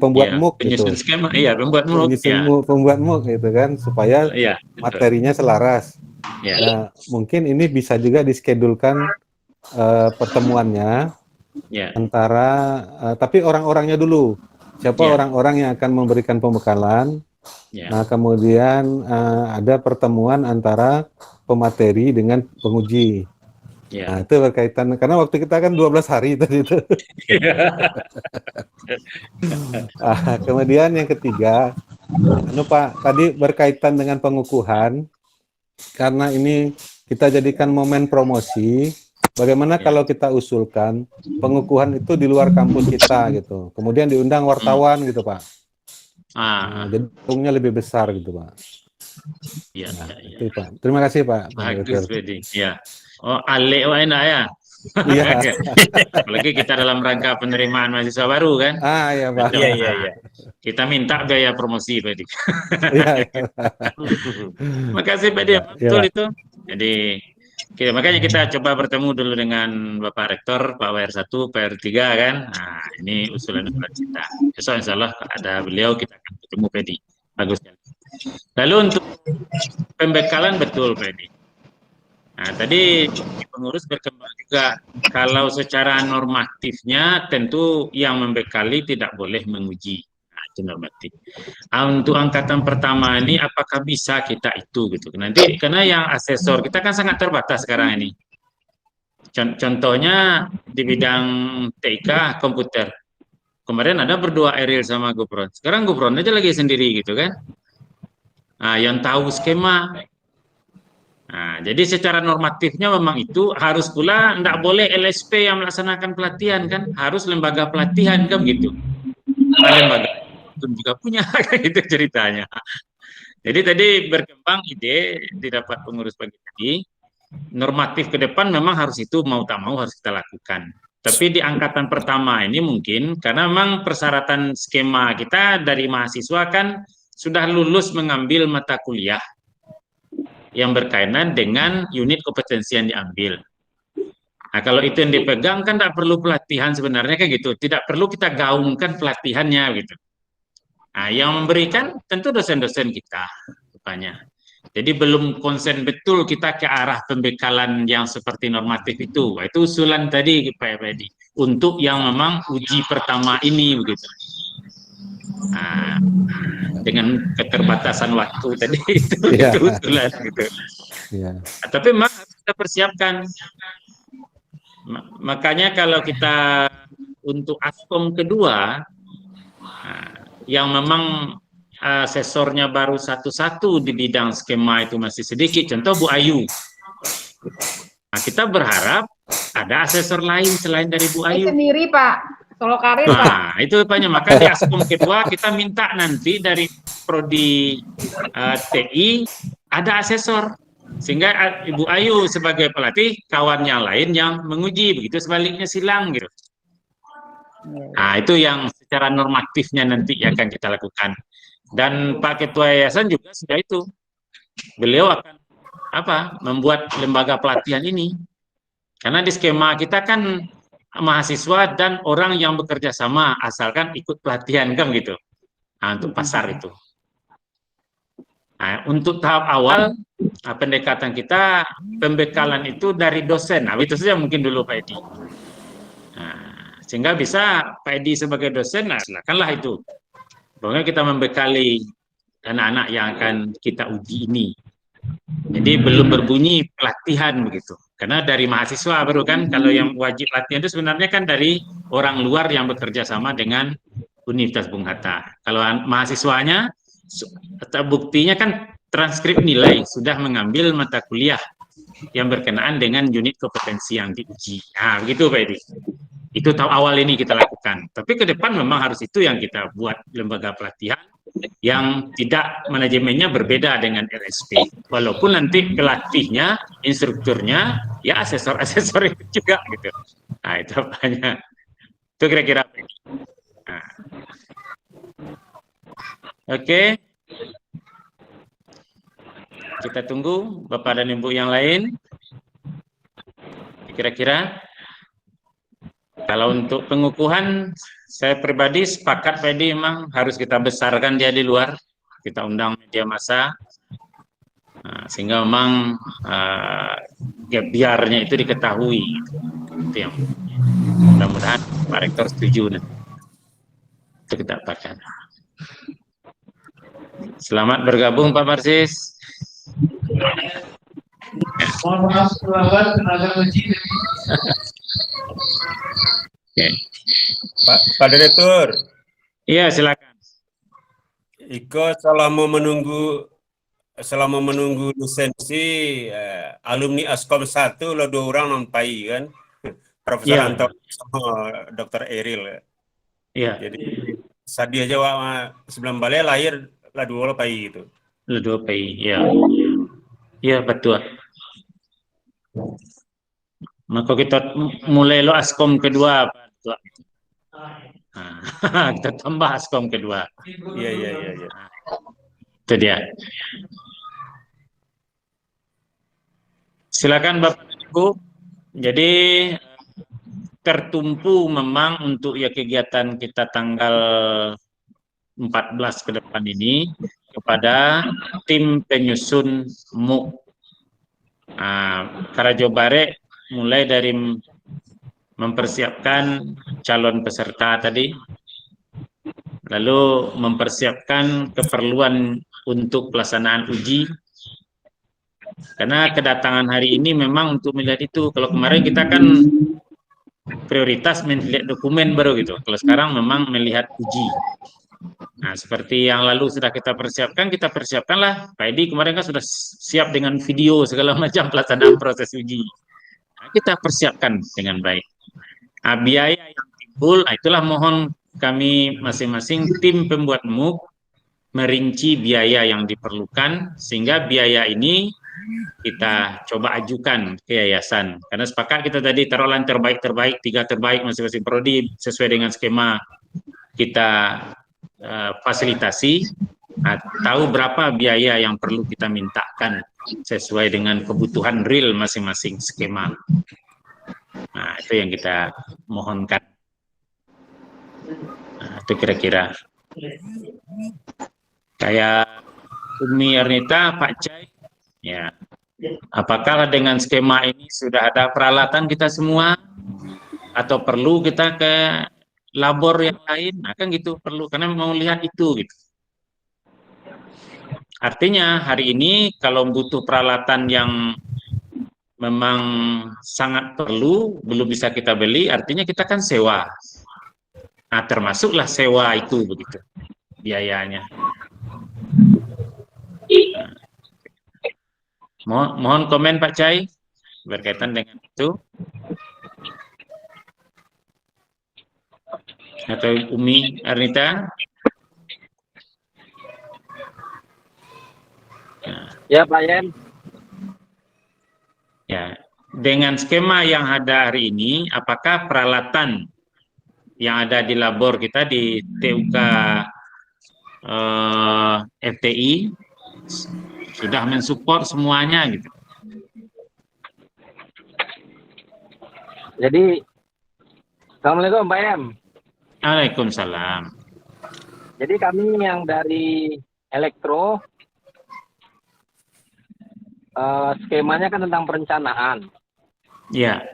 pembuat MOOC gitu. Skema, iya, pembuat MOOC. Pembuat MOOC gitu kan, supaya materinya selaras. Ya. Nah, mungkin ini bisa juga diskedulkan pertemuannya antara, tapi orang-orangnya dulu. Siapa orang-orang yang akan memberikan pembekalan? Nah, kemudian ada pertemuan antara pemateri dengan penguji. Nah, itu berkaitan, karena waktu kita kan 12 hari tadi itu. Kemudian yang ketiga, Pak, tadi berkaitan dengan pengukuhan, karena ini kita jadikan momen promosi, bagaimana kalau kita usulkan pengukuhan itu di luar kampus kita gitu, kemudian diundang wartawan gitu Pak. Jadi untungnya lebih besar gitu Pak. Iya, itu Pak. Terima kasih Pak. Bagus, Freddy. Ya. Oh, alik enak ya. Iya. Apalagi kita dalam rangka penerimaan mahasiswa baru kan. Iya Pak. Iya. Kita minta biaya promosi, Freddy. Iya. Makasih Freddy, betul itu. Jadi makanya kita coba bertemu dulu dengan Bapak Rektor, Pak WR1, Pak WR3 kan. Nah, ini usulan kita. Besok insya Allah ada beliau, kita akan ketemu Freddy. Bagus. Lalu untuk pembekalan betul Freddy. Nah, tadi pengurus berkembang juga, kalau secara normatifnya tentu yang membekali tidak boleh menguji. Nah, itu normatif. Untuk angkatan pertama ini apakah bisa kita itu gitu. Nanti karena yang asesor kita kan sangat terbatas sekarang ini. Contohnya di bidang TIK komputer. Kemarin ada berdua Eril sama Gopron. Sekarang Gopron aja lagi sendiri gitu kan. Nah, yang tahu skema. Nah, jadi secara normatifnya memang itu harus pula tidak boleh LSP yang melaksanakan pelatihan kan, harus lembaga pelatihan kan gitu. Nah, lembaga itu juga punya itu ceritanya. Jadi tadi berkembang ide didapat pengurus pagi tadi, normatif ke depan memang harus itu mau tak mau harus kita lakukan. Tapi di angkatan pertama ini mungkin karena memang persyaratan skema kita dari mahasiswa kan sudah lulus mengambil mata kuliah yang berkaitan dengan unit kompetensi yang diambil. Nah, kalau itu yang dipegang kan tidak perlu pelatihan sebenarnya kan gitu. Tidak perlu kita gaungkan pelatihannya gitu. Nah, yang memberikan tentu dosen-dosen kita rupanya. Jadi belum konsen betul kita ke arah pembekalan yang seperti normatif itu. Itu usulan tadi Pak Freddy untuk yang memang uji pertama ini begitu. Nah, dengan keterbatasan waktu tadi itu usulan gitu. Tapi memang harus kita persiapkan. Makanya kalau kita untuk askom kedua yang memang asesornya baru satu-satu di bidang skema itu masih sedikit, contoh Bu Ayu. Nah, kita berharap ada asesor lain selain dari Bu Ayu. Sendiri Pak, solo karir Pak. Nah, itu Paknya. Maka di askom kedua kita minta nanti dari prodi TI ada asesor. Sehingga Ibu Ayu sebagai pelatih, kawan yang lain yang menguji, begitu sebaliknya silang gitu. Nah, itu yang secara normatifnya nanti akan kita lakukan. Dan Pak Ketua Yayasan juga sudah itu. Beliau akan membuat lembaga pelatihan ini. Karena di skema kita kan mahasiswa dan orang yang bekerja sama asalkan ikut pelatihan kan gitu. Nah, untuk pasar itu. Nah, untuk tahap awal pendekatan kita pembekalan itu dari dosen. Nah, itu saja mungkin dulu Pak Edi. Nah, sehingga bisa Pak Edi sebagai dosen, nah silakanlah itu. Pokoknya kita membekali anak-anak yang akan kita uji ini. Jadi belum berbunyi pelatihan begitu. Karena dari mahasiswa baru kan, kalau yang wajib latihan itu sebenarnya kan dari orang luar yang bekerja sama dengan Universitas Bung Hatta. Kalau mahasiswanya, buktinya kan transkrip nilai, sudah mengambil mata kuliah yang berkenaan dengan unit kompetensi yang diuji. Nah, begitu Pak Edi. Itu tahap awal ini kita lakukan. Tapi ke depan memang harus itu yang kita buat lembaga pelatihan yang tidak manajemennya berbeda dengan RSP. Walaupun nanti pelatihnya, instrukturnya, ya asesor-asesor itu juga gitu. Nah, itu apanya. Itu kira-kira. Nah. Oke. Kita tunggu Bapak dan Ibu yang lain. Kira-kira. Kalau untuk pengukuhan, saya pribadi sepakat Pak Edi memang harus kita besarkan dia di luar, kita undang media massa, sehingga memang gap biarnya itu diketahui. Itu yang mudah-mudahan Pak Rektor setuju. Itu kita apakan. Selamat bergabung Pak Marsis. Mohon maaf terlambat tenaga uji. Okay. Pak Direktur. Iya, silakan. Iko selama menunggu lisensi alumni Askom 1 lo 2 orang nampai kan. Profesor Anto sama Dr. Eril. Iya. Jadi Sadia Jawa sebelum balik lahir lah 2 pai gitu. Lah 2 pai, ya. Iya, betul. Maka kita mulai lo Askom kedua, Pak. Kita tambah Askom kedua. Iya. Itu dia. Silakan Bapak dan Ibu. Jadi tertumpu memang untuk ya kegiatan kita tanggal 14 ke depan ini kepada tim penyusun MUK. Karajo Bare mulai dari mempersiapkan calon peserta tadi, lalu mempersiapkan keperluan untuk pelaksanaan uji, karena kedatangan hari ini memang untuk melihat itu. Kalau kemarin kita kan prioritas melihat dokumen baru gitu, kalau sekarang memang melihat uji. Nah, seperti yang lalu sudah kita persiapkanlah. Pak Edi kemarin kan sudah siap dengan video segala macam pelaksanaan proses uji. Nah, kita persiapkan dengan baik. Nah, biaya yang timbul, itulah mohon kami masing-masing tim pembuat MUK merinci biaya yang diperlukan, sehingga biaya ini kita coba ajukan ke yayasan. Karena sepakat kita tadi taruhlah terbaik, 3 terbaik masing-masing prodi sesuai dengan skema kita fasilitasi. Nah, tahu berapa biaya yang perlu kita mintakan sesuai dengan kebutuhan real masing-masing skema. Nah, itu yang kita mohonkan. Nah, itu kira-kira. Kayak Umi Ernita, Pak Cai, ya. Apakah dengan skema ini sudah ada peralatan kita semua? Atau perlu kita ke labor yang lain? Nah, kan gitu, perlu. Karena mau lihat itu, gitu. Artinya, hari ini kalau butuh peralatan yang memang sangat perlu, belum bisa kita beli, artinya kita kan sewa. Nah, termasuklah sewa itu begitu biayanya. Nah, mohon komen Pak Cai berkaitan dengan itu. Atau Umi Ernita. Nah. Ya Pak Yen. Ya, dengan skema yang ada hari ini, apakah peralatan yang ada di labor kita di TUK FTI sudah mensupport semuanya gitu? Jadi, Assalamualaikum Pak Yen. Waalaikumsalam. Jadi kami yang dari elektro, skemanya kan tentang perencanaan. Ya.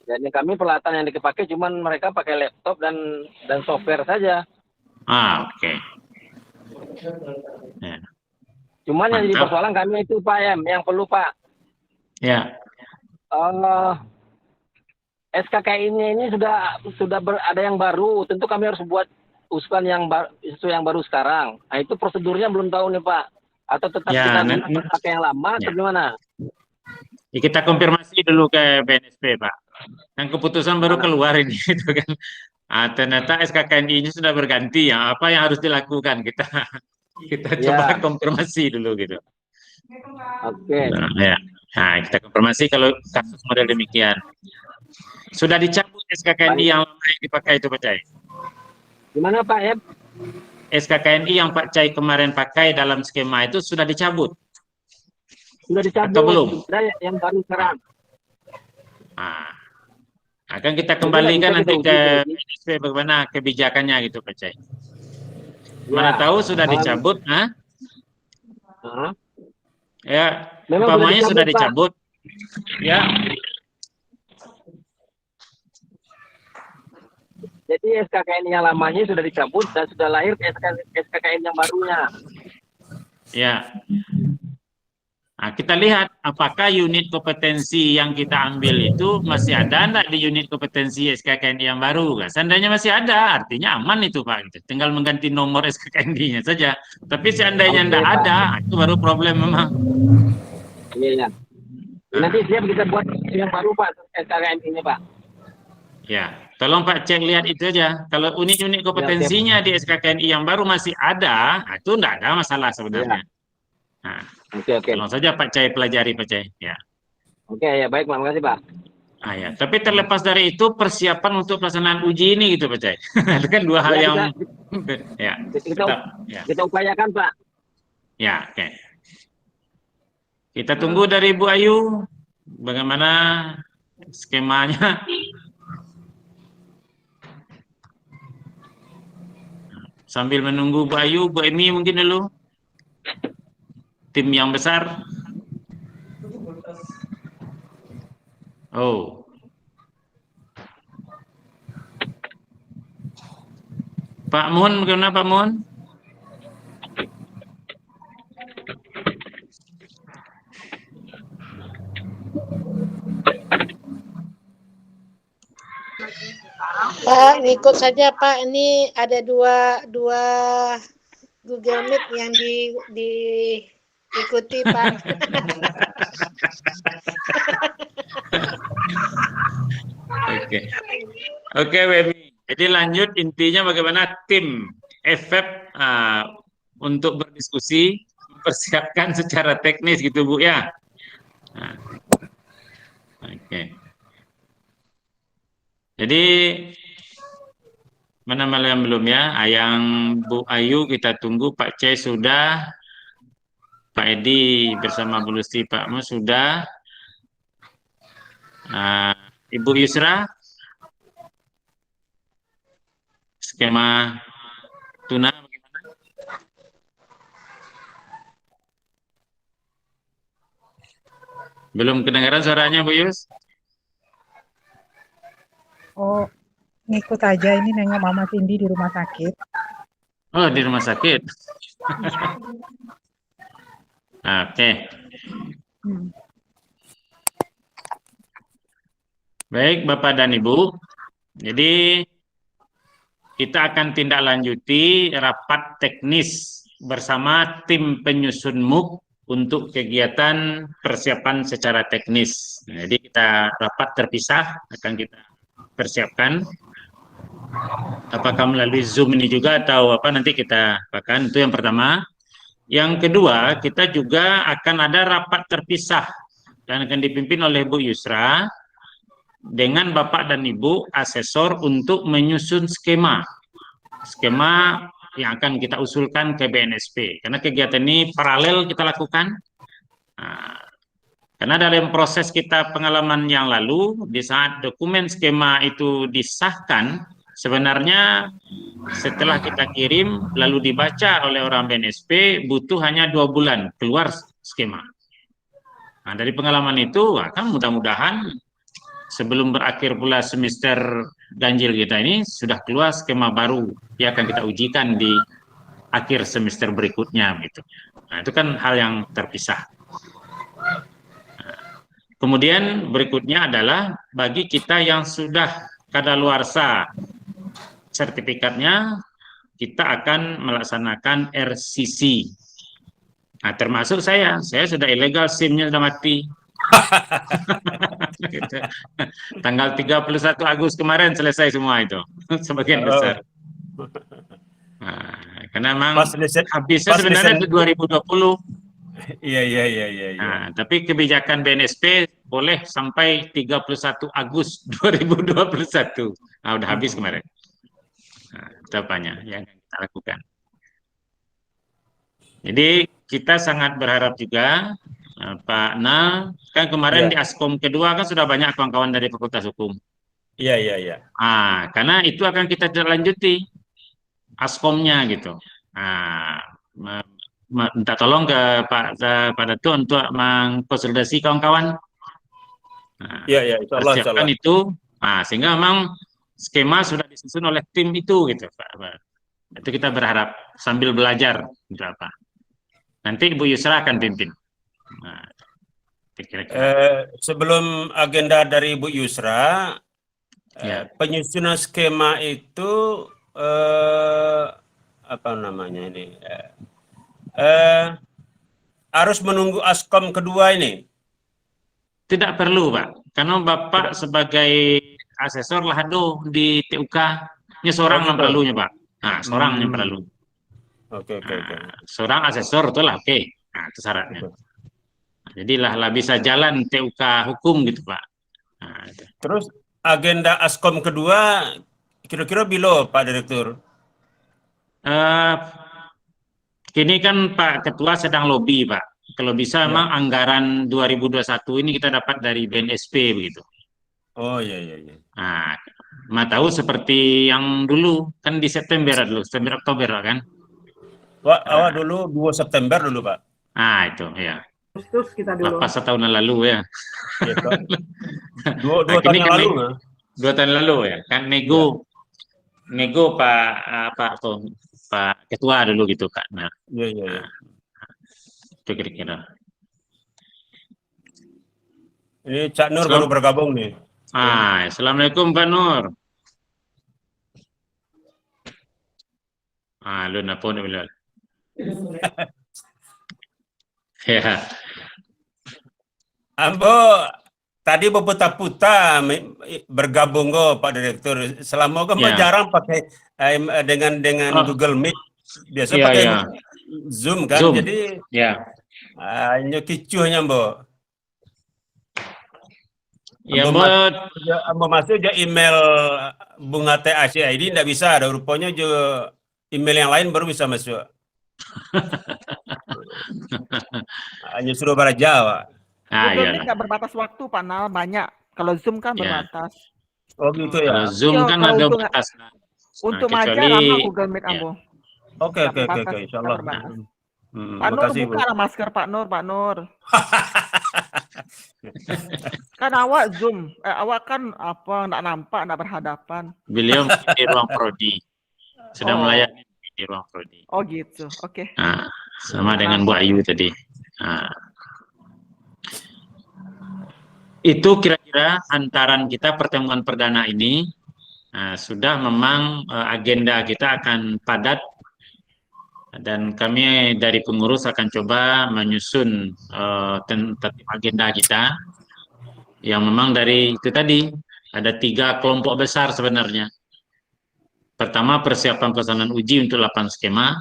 Jadi kami peralatan yang dipakai cuman mereka pakai laptop dan software saja. Oke. Ya. Cuman yang jadi persoalan kami itu Pak yang perlu Pak. Ya. SKKI-nya ini sudah ada yang baru. Tentu kami harus buat usulan yang baru sekarang. Nah itu prosedurnya belum tahu nih Pak. Atau tetap kita pakai yang lama atau gimana? Ya, kita konfirmasi dulu ke BNSP Pak. Kan keputusan baru keluar ini gitu kan. Ternyata SKKNI ini sudah berganti ya. Apa yang harus dilakukan kita coba konfirmasi dulu gitu. Oke. Nah, kita konfirmasi kalau kasus model demikian. Sudah dicabut SKKNI yang lama yang dipakai itu Pak Cai? Gimana Pak ya? SKKNI yang Pak Cai kemarin pakai dalam skema itu sudah dicabut? Sudah dicabut. Atau belum? Yang baru sekarang. Akan kita kembalikan nanti ke BNSP bagaimana kebijakannya gitu Pak Cai. Mana tahu sudah dicabut, ya, umpamanya sudah dicabut, ya. Jadi SKKN yang lamanya sudah dicabut dan sudah lahir SKKN yang barunya. Ya. Nah, kita lihat apakah unit kompetensi yang kita ambil itu masih ada enggak di unit kompetensi SKKN yang baru. Seandainya masih ada, artinya aman itu Pak. Tinggal mengganti nomor SKKN-nya saja. Tapi seandainya enggak ada, itu baru problem memang. Iya. Nanti siap kita buat yang baru Pak, SKKN ini Pak. Ya, tolong Pak cek lihat itu aja. Kalau unit-unit kompetensinya di SKKNI yang baru masih ada, itu enggak ada masalah sebenarnya. Nah, oke. Tolong saja Pak Cai pelajari Pak Cai. Ya. Oke ya baik, terima kasih Pak. Ya. Tapi terlepas dari itu persiapan untuk pelaksanaan uji ini gitu Pak Cai. Itu kan dua hal yang kita upayakan Pak. Ya, oke. Kita tunggu dari Bu Ayu bagaimana skemanya. Sambil menunggu Bu Ayu, Bu Emi mungkin dulu. Tim yang besar. Pak Mun, bagaimana Pak Mun? Pak, ikut saja Pak. Ini ada dua Google Meet yang diikuti Pak. Oke, Wemi. Jadi lanjut intinya bagaimana tim FF untuk berdiskusi mempersiapkan secara teknis gitu Bu ya. Jadi mana yang belum ya? Yang Bu Ayu kita tunggu, Pak C sudah, Pak Edi bersama Bu Lusti, Pak Mu sudah, Ibu Yusra, skema tuna bagaimana? Belum kedengaran suaranya Bu Yus? Oh, ngikut aja, ini nengok Mama Cindy di rumah sakit. Oh, di rumah sakit. Oke. Baik, Bapak dan Ibu. Jadi kita akan tindak lanjuti rapat teknis bersama tim penyusun MOOC untuk kegiatan persiapan secara teknis. Jadi kita rapat terpisah akan kita persiapkan. Apakah melalui Zoom ini juga atau apa nanti kita akan, itu yang pertama. Yang kedua, kita juga akan ada rapat terpisah dan akan dipimpin oleh Bu Yusra dengan Bapak dan Ibu asesor untuk menyusun skema yang akan kita usulkan ke BNSP. Karena kegiatan ini paralel kita lakukan. Karena dalam proses kita pengalaman yang lalu, di saat dokumen skema itu disahkan, sebenarnya setelah kita kirim, lalu dibaca oleh orang BNSP, butuh hanya 2 bulan keluar skema. Nah, dari pengalaman itu, kan mudah-mudahan sebelum berakhir pula semester ganjil kita ini sudah keluar skema baru yang akan kita ujikan di akhir semester berikutnya gitu. Nah, itu kan hal yang terpisah. Kemudian berikutnya adalah bagi kita yang sudah kadaluarsa sertifikatnya, kita akan melaksanakan RCC. Nah, termasuk saya sudah ilegal, SIM-nya sudah mati. Gitu. Tanggal 31 Agustus kemarin selesai semua itu, sebagian besar. Nah, karena memang habisnya sebenarnya 2020. Iya. Nah, tapi kebijakan BNSP boleh sampai 31 Agustus 2021. Nah, udah habis kemarin. Nah, itu apanya yang kita lakukan. Jadi kita sangat berharap juga Pak Nal, kan kemarin di Askom kedua kan sudah banyak kawan-kawan dari Fakultas Hukum. Iya. Karena itu akan kita lanjuti Askomnya gitu. Minta tolong ke Pak Dato untuk mengkonsolidasi kawan-kawan. Iya, persiapkan itu. Sehingga memang skema sudah disusun oleh tim itu gitu, Pak. Itu kita berharap sambil belajar gitu apa. Nanti Ibu Yusra akan pimpin. Nah, sebelum agenda dari Ibu Yusra, penyusunan skema itu apa namanya ini? Harus menunggu Askom kedua ini? Tidak perlu, Pak. Karena Bapak sebagai asesor Lahado di TUK-nya seorang yang perlunya, Pak. Nah, seorang yang perlu. Oke. Seorang asesor itulah oke. Nah, itu syaratnya. Jadi lah bisa jalan TUK hukum gitu, Pak. Nah, itu. Terus agenda Askom kedua kira-kira bila Pak Direktur? Kini kan Pak Ketua sedang lobby, Pak. Kalau bisa memang anggaran 2021 ini kita dapat dari BNSP begitu. Oh iya. Nah, mau tahu seperti yang dulu kan di September Oktober kan? Awak dulu 2 September dulu, Pak. Itu ya. Agustus kita dulu. Pas setahun lalu ya. Iya, dua tahun yang lalu. 2 tahun lalu ya. Kan nego Pak Ketua dulu gitu Kak. Nah, iya. Itu kira-kira. Ini Cak Nur baru bergabung nih. Assalamualaikum Pak Nur. Lu napon bila. Ya. Ambo tadi berputar-putar bergabung Pak Direktur. Selama jarang pakai dengan Google Meet. Biasa pakai Zoom kan. Zoom. Jadi hanya kicuhnya, Mbok. Ya, Ambo masuk aja email Bunga TAC ID tidak bisa, ada rupanya juga email yang lain baru bisa masuk. Hanya suruh bahasa Jawa. Google Meet nggak berbatas waktu, Pak Nal, banyak. Kalau Zoom kan berbatas. Oh gitu ya. Kalau Zoom kan ada batas. Untuk aja lama Google Meet Ambo. Oke, insyaallah. Pak Nur buka lah masker Pak Nur. Kan awak Zoom, awak kan nggak nampak, nggak berhadapan. Beliau di ruang prodi, sedang melayani di ruang prodi. Oh gitu, oke. Sama dengan Bu Ayu tadi. Itu kira-kira antaran kita pertemuan perdana ini sudah memang agenda kita akan padat dan kami dari pengurus akan coba menyusun tertib agenda kita yang memang dari itu tadi ada 3 kelompok besar sebenarnya. Pertama persiapan pelaksanaan uji untuk 8 skema.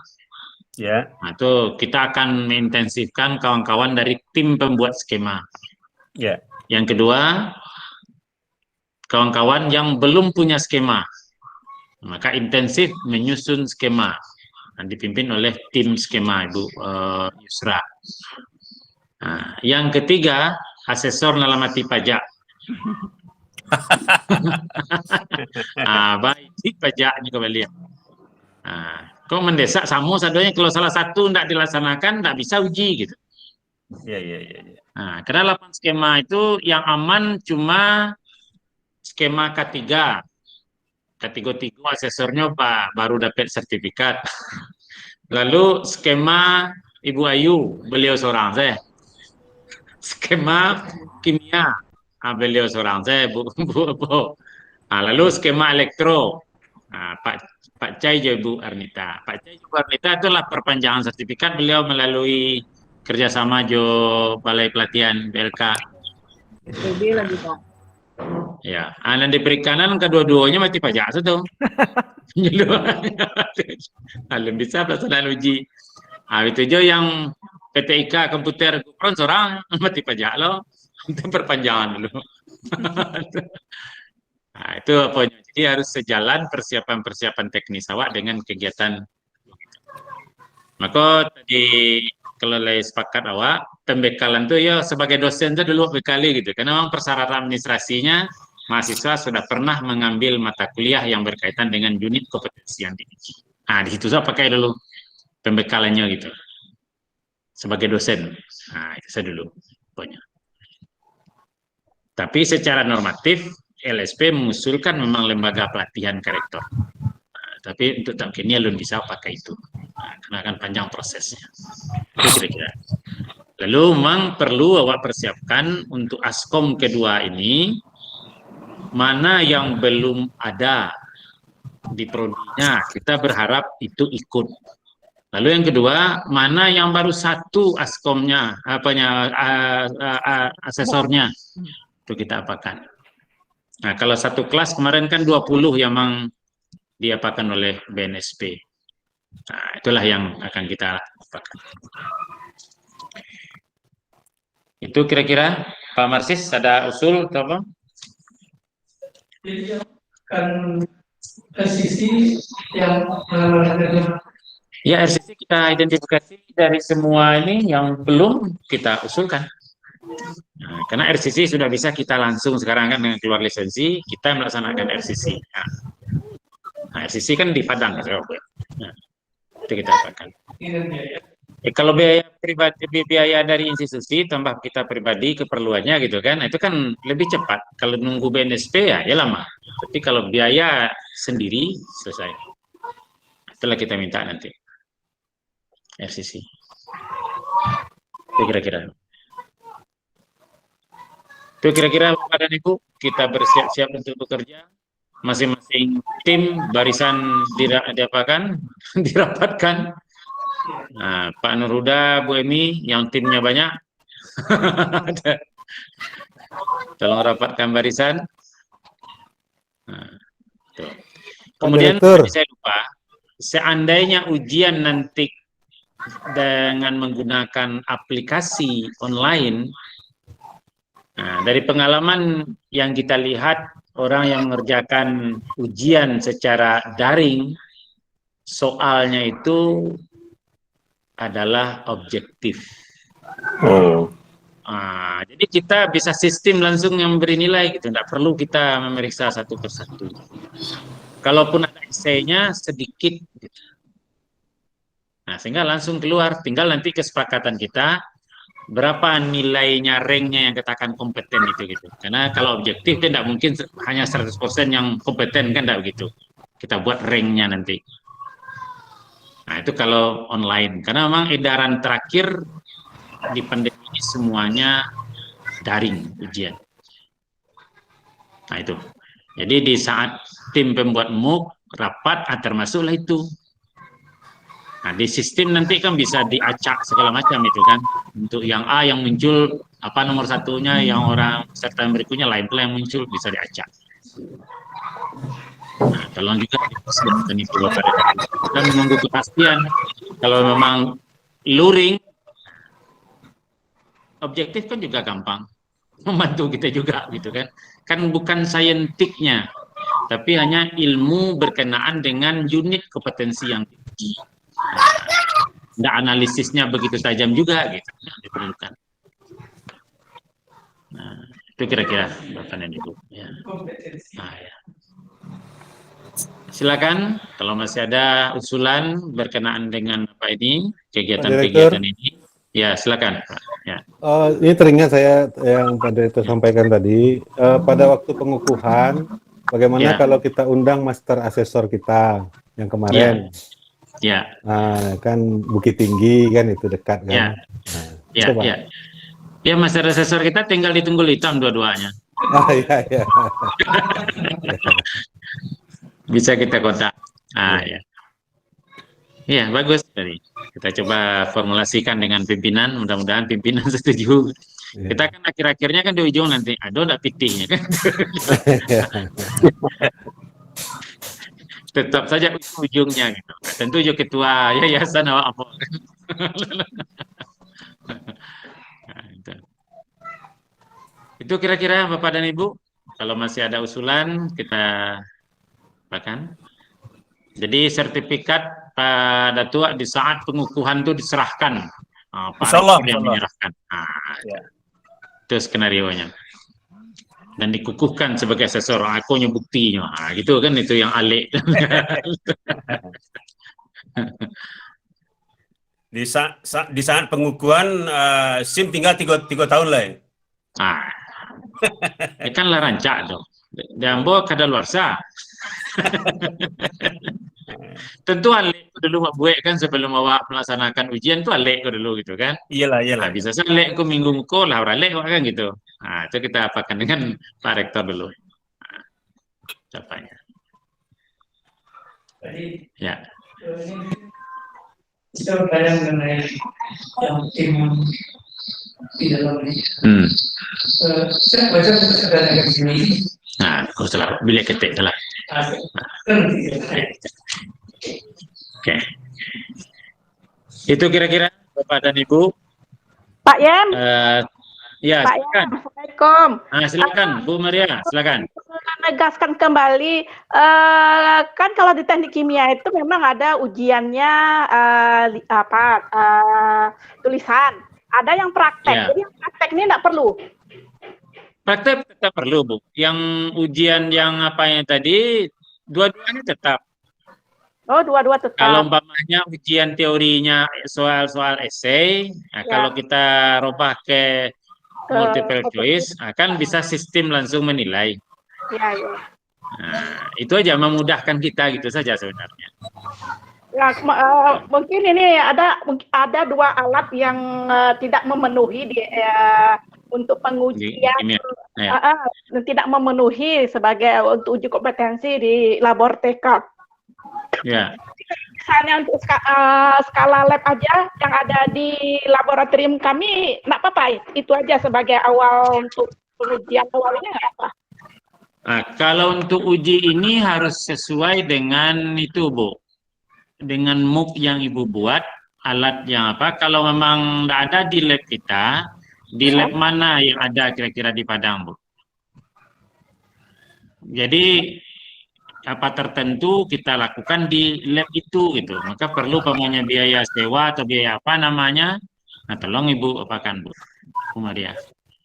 Nah, itu kita akan mengintensifkan kawan-kawan dari tim pembuat skema. Yang kedua, kawan-kawan yang belum punya skema, maka intensif menyusun skema. Dipimpin oleh tim skema Ibu Yusra. Yang ketiga, asesor nalamati pajak. Baik pajaknya kembali. Kok mendesak sama sadonya kalau salah satu tidak dilaksanakan tidak bisa uji gitu. Iya. Karena 8 skema itu yang aman cuma skema K3. Kategori 3 asesornya Pak baru dapat sertifikat. Lalu skema Ibu Ayu, beliau seorang saya. Skema kimia, beliau seorang saya, Bu. Lalu skema elektro, Pak Cai juga Ibu Arnita. Pak Cai Ibu Arnita itulah perpanjangan sertifikat beliau melalui kerjasama Balai Pelatihan BLK. SPB lagi Pak. Ya, dan di perikanan kedua-duanya mati pajak itu. Belum bisa pelaksanaan uji. Itu aja yang PT IKA komputer kupron seorang mati pajak lo, itu perpanjangan dulu. Itu pokoknya. Jadi harus sejalan persiapan-persiapan teknis awak dengan kegiatan. Maka tadi kalau sepakat awak, pembekalan tuh ya sebagai dosen tuh dulu bekali gitu. Karena memang persyaratan administrasinya mahasiswa sudah pernah mengambil mata kuliah yang berkaitan dengan unit kompetensi yang diuji. Di situ saya pakai dulu pembekalannya gitu. Sebagai dosen. Itu saya dulu pokoknya. Tapi secara normatif LSP mengusulkan memang lembaga pelatihan karakter. Tapi untuk tamkinnya belum bisa pakai itu. Karena akan panjang prosesnya. Itu kira-kira. Lalu memang perlu awak persiapkan untuk Askom kedua ini, mana yang belum ada di prodinya, kita berharap itu ikut. Lalu yang kedua, mana yang baru satu Askomnya, asesornya, itu kita apakan. Nah, kalau satu kelas kemarin kan 20 yang memang diapakan oleh BNSP. Nah, itulah yang akan kita apakan. Itu kira-kira Pak Marsis ada usul atau apa? Kan sisi yang ya, RCC kita identifikasi dari semua ini yang belum kita usulkan. Nah, karena RCC sudah bisa kita langsung sekarang kan dengan keluar lisensi, kita melaksanakan RCC. Nah, RCC kan di Padang. Nah, itu kita apakan. Kalau biaya pribadi, biaya dari institusi tambah kita pribadi keperluannya gitu kan, itu kan lebih cepat. Kalau nunggu BNSP ya lama. Tapi kalau biaya sendiri selesai. Itulah kita minta nanti RCC. Itu kira-kira. Itu kira-kira Bapak dan Ibu, kita bersiap-siap untuk bekerja. Masing-masing tim barisan dirapatkan. Nah, Pak Nurhuda, Bu Emi, yang timnya banyak, tolong rapatkan barisan. Nah, kemudian saya lupa, seandainya ujian nanti dengan menggunakan aplikasi online, nah, dari pengalaman yang kita lihat, orang yang mengerjakan ujian secara daring, soalnya itu adalah objektif. Jadi kita bisa sistem langsung yang memberi nilai gitu, tidak perlu kita memeriksa satu persatu. Kalaupun ada esainya sedikit, gitu. Nah, sehingga langsung keluar, tinggal nanti kesepakatan kita berapa nilainya, ranknya yang katakan kompeten itu gitu. Karena kalau objektif tidak mungkin hanya 100% yang kompeten kan, tidak begitu. Kita buat ranknya nanti. Nah, itu kalau online. Karena memang edaran terakhir di pandemi ini semuanya daring ujian. Nah, itu. Jadi di saat tim pembuat MOOC rapat, termasuklah itu. Nah, di sistem nanti kan bisa diacak segala macam itu kan. Untuk yang A yang muncul, apa nomor satunya, yang orang serta yang berikutnya lain pula yang muncul, bisa diacak. Nah, tolong juga dipastikan itu Bapak. Kita menunggu kepastian. Kalau memang luring, objektif kan juga gampang, membantu kita juga gitu kan. Kan bukan saintiknya, tapi hanya ilmu berkenaan dengan unit kompetensi yang diuji. Nah, analisisnya begitu tajam juga gitu, diperlukan. Nah, itu kira-kira Bapak dan Ibu. Ya. Nah, ya. Silakan kalau masih ada usulan berkenaan dengan apa ini, kegiatan-kegiatan ini, ya silakan Pak. Ya. Ini teringat saya yang Pak Direktur sampaikan tadi, pada waktu pengukuhan, bagaimana kalau kita undang master asesor kita yang kemarin? Ya. Nah, kan Bukit Tinggi kan itu dekat kan? Ya, master asesor kita tinggal di Tunggul Hitam dua-duanya. Iya. Bisa kita kontak. Ya. Iya, bagus tadi. Kita coba formulasikan dengan pimpinan, mudah-mudahan pimpinan setuju. Kita kan akhir-akhirnya kan di ujung nanti, aduh enggak pitihnya kan. Tetap saja ujungnya gitu. Tentu juga ketua yayasan apa. Itu kira-kira Bapak dan Ibu, kalau masih ada usulan kita apakan. Jadi sertifikat pada tua di saat pengukuhan itu diserahkan. Pak Rektor yang menyerahkan. Itu skenario-nya. Dan dikukuhkan sebagai asesor. Aku nyo buktinya. Gitu kan, itu yang alik. Di saat pengukuhan SIM tinggal 3 tahun lah. Kan lah rancak tuh. Dambo kadaluarsa. Tentu alik dulu buat kan sebelum awak melaksanakan ujian tuh alik dulu gitu kan. Iyalah. Bisa alik ku minggu ko lah alik kan gitu. Itu kita apakan dengan Pak Rektor dulu. Capainya. Ya. Kita bertanya mengenai yang tim di dalam ini. Saya baca ada di sini. Salah bilik ketik salah. Oke. Itu kira-kira Bapak dan Ibu. Pak Yem. Ya, Pak silakan. Yem, Assalamualaikum. Silakan Bu Maria, silakan. Menegaskan kembali, kan kalau di teknik kimia itu memang ada ujiannya tulisan, ada yang praktek. Jadi yang praktek ini tidak perlu. Praktek tetap perlu, Bu. Yang ujian yang tadi, dua-duanya tetap. Oh, dua-dua tetap. Kalau umpamanya ujian teorinya soal-soal esai, kalau kita robah ke multiple choice, kan bisa sistem langsung menilai. Ya. Itu aja memudahkan kita gitu saja sebenarnya. Ya, mungkin ini ada 2 alat yang tidak memenuhi untuk pengujian, tidak memenuhi sebagai untuk uji kompetensi di labor TK. Ya. Misalnya untuk skala lab aja yang ada di laboratorium kami, nggak apa-apa. Itu aja sebagai awal untuk pengujian awalnya apa? Kalau untuk uji ini harus sesuai dengan itu, Bu. Dengan MOOC yang Ibu buat, alat yang kalau memang tidak ada di lab kita, di lab mana yang ada kira-kira di Padang, Bu? Jadi apa tertentu kita lakukan di lab itu gitu. Maka perlu pemanya biaya sewa atau biaya apa namanya. Tolong Ibu apakan, Bu Maria.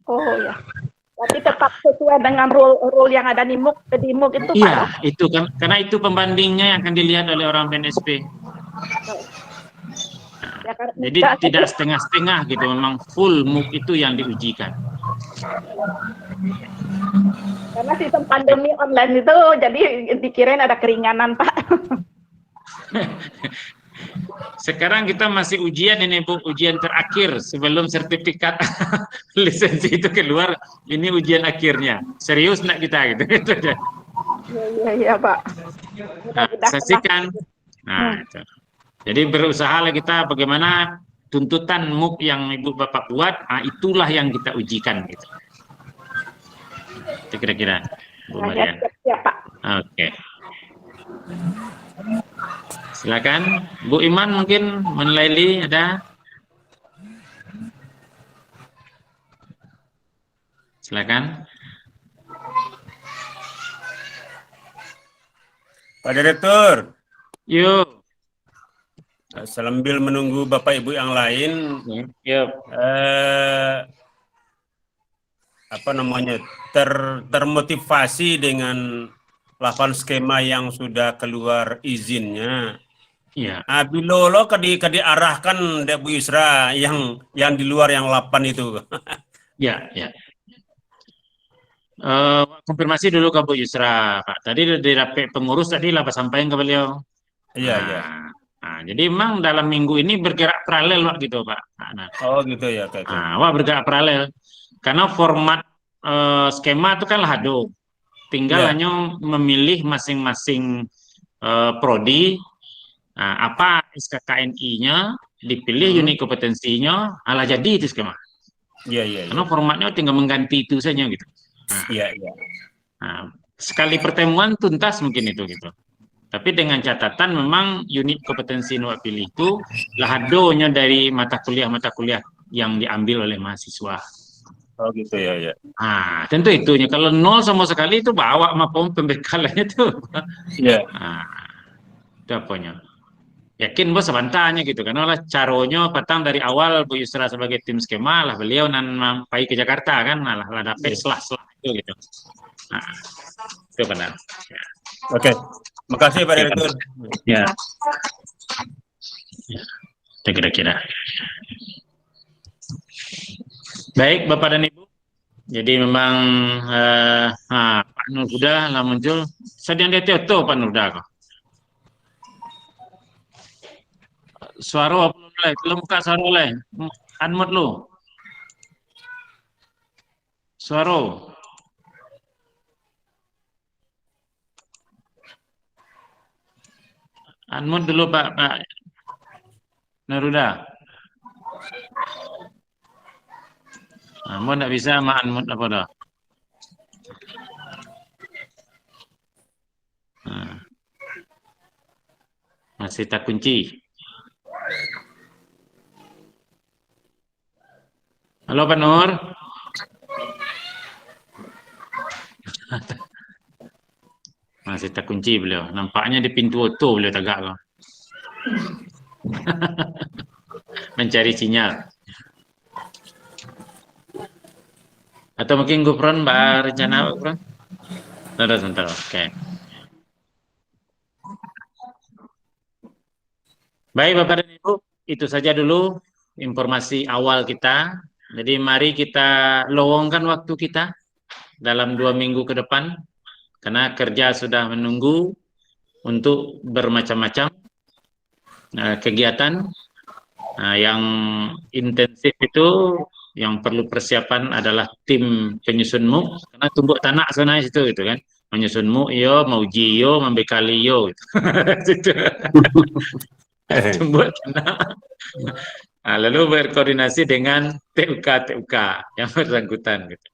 Oh ya. Tapi tetap sesuai dengan rule yang ada di MOOC itu, Pak. Iya, itu kan karena itu pembandingnya yang akan dilihat oleh orang BNSP. Jadi tidak setengah-setengah gitu, memang full MOOC itu yang diujikan. Karena sistem pandemi online itu jadi dikirain ada keringanan, Pak. Sekarang kita masih ujian ini, Bu, ujian terakhir sebelum sertifikat lisensi itu keluar. Ini ujian akhirnya. Serius enggak kita gitu. Iya, Pak. Saksikan. Itu. Jadi berusaha kita bagaimana tuntutan MOOC yang Ibu Bapak buat, itulah yang kita ujikan gitu. Itu kira-kira, Bu Marian. Ya, Pak. Oke. Silakan, Bu Iman mungkin Menlaili ada. Silakan. Pak Direktur. Yuk. Sambil menunggu Bapak Ibu yang lain, termotivasi dengan 8 skema yang sudah keluar izinnya. Iya. Bilolo diarahkan Dek Bu Yusra yang di luar yang 8 itu. Ya, ya. Konfirmasi dulu ke Bu Yusra, Pak. Tadi dari rapat pengurus tadi lah Pak sampaikan ke beliau. Iya, iya. Nah, jadi memang dalam minggu ini bergerak paralel Pak gitu Pak. Nah, oh gitu ya. Okay. Wah bergerak paralel. Karena format skema itu kan Lahado. Tinggal hanya memilih masing-masing prodi. Nah, apa SKKNI-nya, dipilih unit kompetensinya, ala jadi itu skema. Iya. Karena formatnya tinggal mengganti itu saja gitu. Iya. Nah, sekali pertemuan tuntas mungkin itu gitu. Tapi dengan catatan memang unit kompetensi yang pilih itu Lahado-nya dari mata kuliah yang diambil oleh mahasiswa. Oh gitu ya. Nah, tentu itunya. Kalau nol sama sekali itu bawa sama pembekalannya tuh. Iya. Itu apanya. Yakin bos sebantahnya gitu karena lah caronya patang dari awal Bu Yusra sebagai tim skema lah beliau nampai ke Jakarta kan lah dapet selah itu gitu. Nah, itu benar. Ya. Oke. Makasih Pak Direktur. Ya. Kira-kira. Baik Bapak dan Ibu. Jadi memang Pak Nur Huda lah muncul. Sadian dia tuh Pak Nur Huda kok. Suara apa mulai? Belum buka suara mulai. Unmute lu. Suara. Unmute dulu Pak Nuruda. Mau nggak bisa sama unmute apa dah? Masih tak kunci. Halo Pak Nur. Masih tak kunci beliau. Nampaknya di pintu auto beliau tagak loh. Mencari sinyal. Atau mungkin Gufron Mbak rencana Gufron? Sebentar. Oke. Baik Bapak dan Ibu, itu saja dulu informasi awal kita. Jadi mari kita lowongkan waktu kita dalam 2 minggu ke depan, karena kerja sudah menunggu untuk bermacam-macam kegiatan yang intensif itu. Yang perlu persiapan adalah tim penyusun MOOC, karena tumbuk tanah sana situ gitu kan. Menyusun MOOC yo, mau uji yo, membekali yo gitu. Tumbuk tanah. Nah, lalu berkoordinasi dengan TUK yang bersangkutan gitu.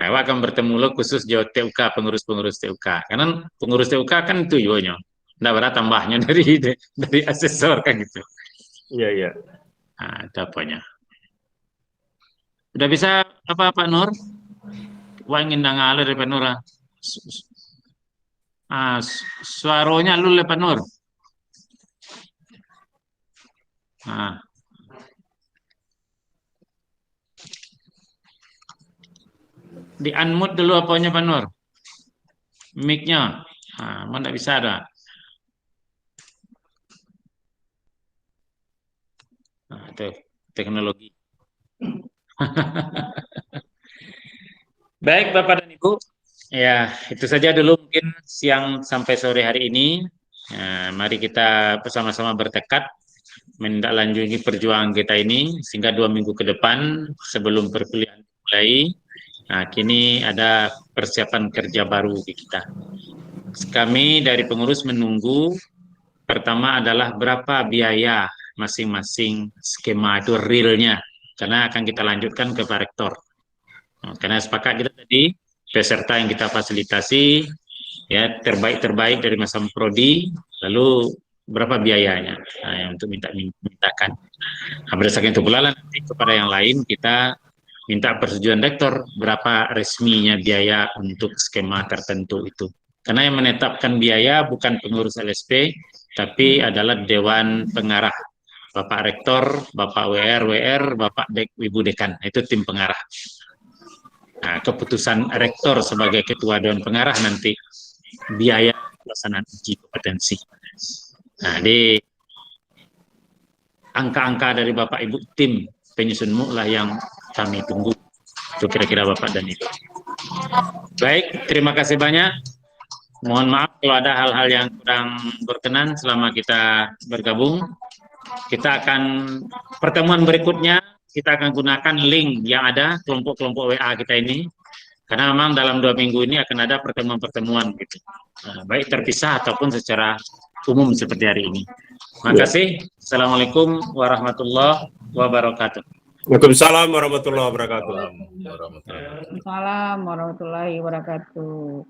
Nah, akan bertemu lo khusus jauh TUK, pengurus TUK. Karena pengurus TUK kan itu yonya. Nggak berapa tambahnya dari asesor kan gitu. Iya. Nah, itu apanya. Udah bisa apa Pak Nur? Wah ingin nangalir dari Pak Nur. Suaranya lu Pak Nur. Di unmute dulu apanya Pak Nur? Mic-nya. Mau nggak bisa ada. Itu teknologi. Baik Bapak dan Ibu, ya itu saja dulu mungkin siang sampai sore hari ini. Mari kita bersama-sama bertekad menindaklanjuti perjuangan kita ini sehingga 2 minggu ke depan sebelum perkuliahan mulai. Nah, kini ada persiapan kerja baru di kita. Kami dari pengurus menunggu pertama adalah berapa biaya masing-masing skema itu realnya. Karena akan kita lanjutkan ke Pak Rektor. Karena sepakat kita tadi, peserta yang kita fasilitasi, ya terbaik dari masing prodi, lalu berapa biayanya untuk mintakan. Nah, berdasarkan itu pula nanti kepada yang lain kita minta persetujuan Rektor berapa resminya biaya untuk skema tertentu itu. Karena yang menetapkan biaya bukan pengurus LSP, tapi adalah Dewan Pengarah. Bapak Rektor, Bapak WR, Bapak Ibu Dekan, itu tim pengarah. Nah, keputusan Rektor sebagai Ketua Dewan Pengarah nanti biaya pelaksanaan uji kompetensi. Nah, angka-angka dari Bapak Ibu tim penyusun MUU lah yang kami tunggu. Itu kira-kira Bapak dan Ibu. Baik, terima kasih banyak. Mohon maaf kalau ada hal-hal yang kurang berkenan selama kita bergabung. Kita akan pertemuan berikutnya kita akan gunakan link yang ada kelompok-kelompok WA kita ini, karena memang dalam 2 minggu ini akan ada pertemuan-pertemuan gitu, baik terpisah ataupun secara umum seperti hari ini. Terima kasih. Assalamualaikum warahmatullahi wabarakatuh. Waalaikumsalam warahmatullahi wabarakatuh. Waalaikumsalam warahmatullahi wabarakatuh.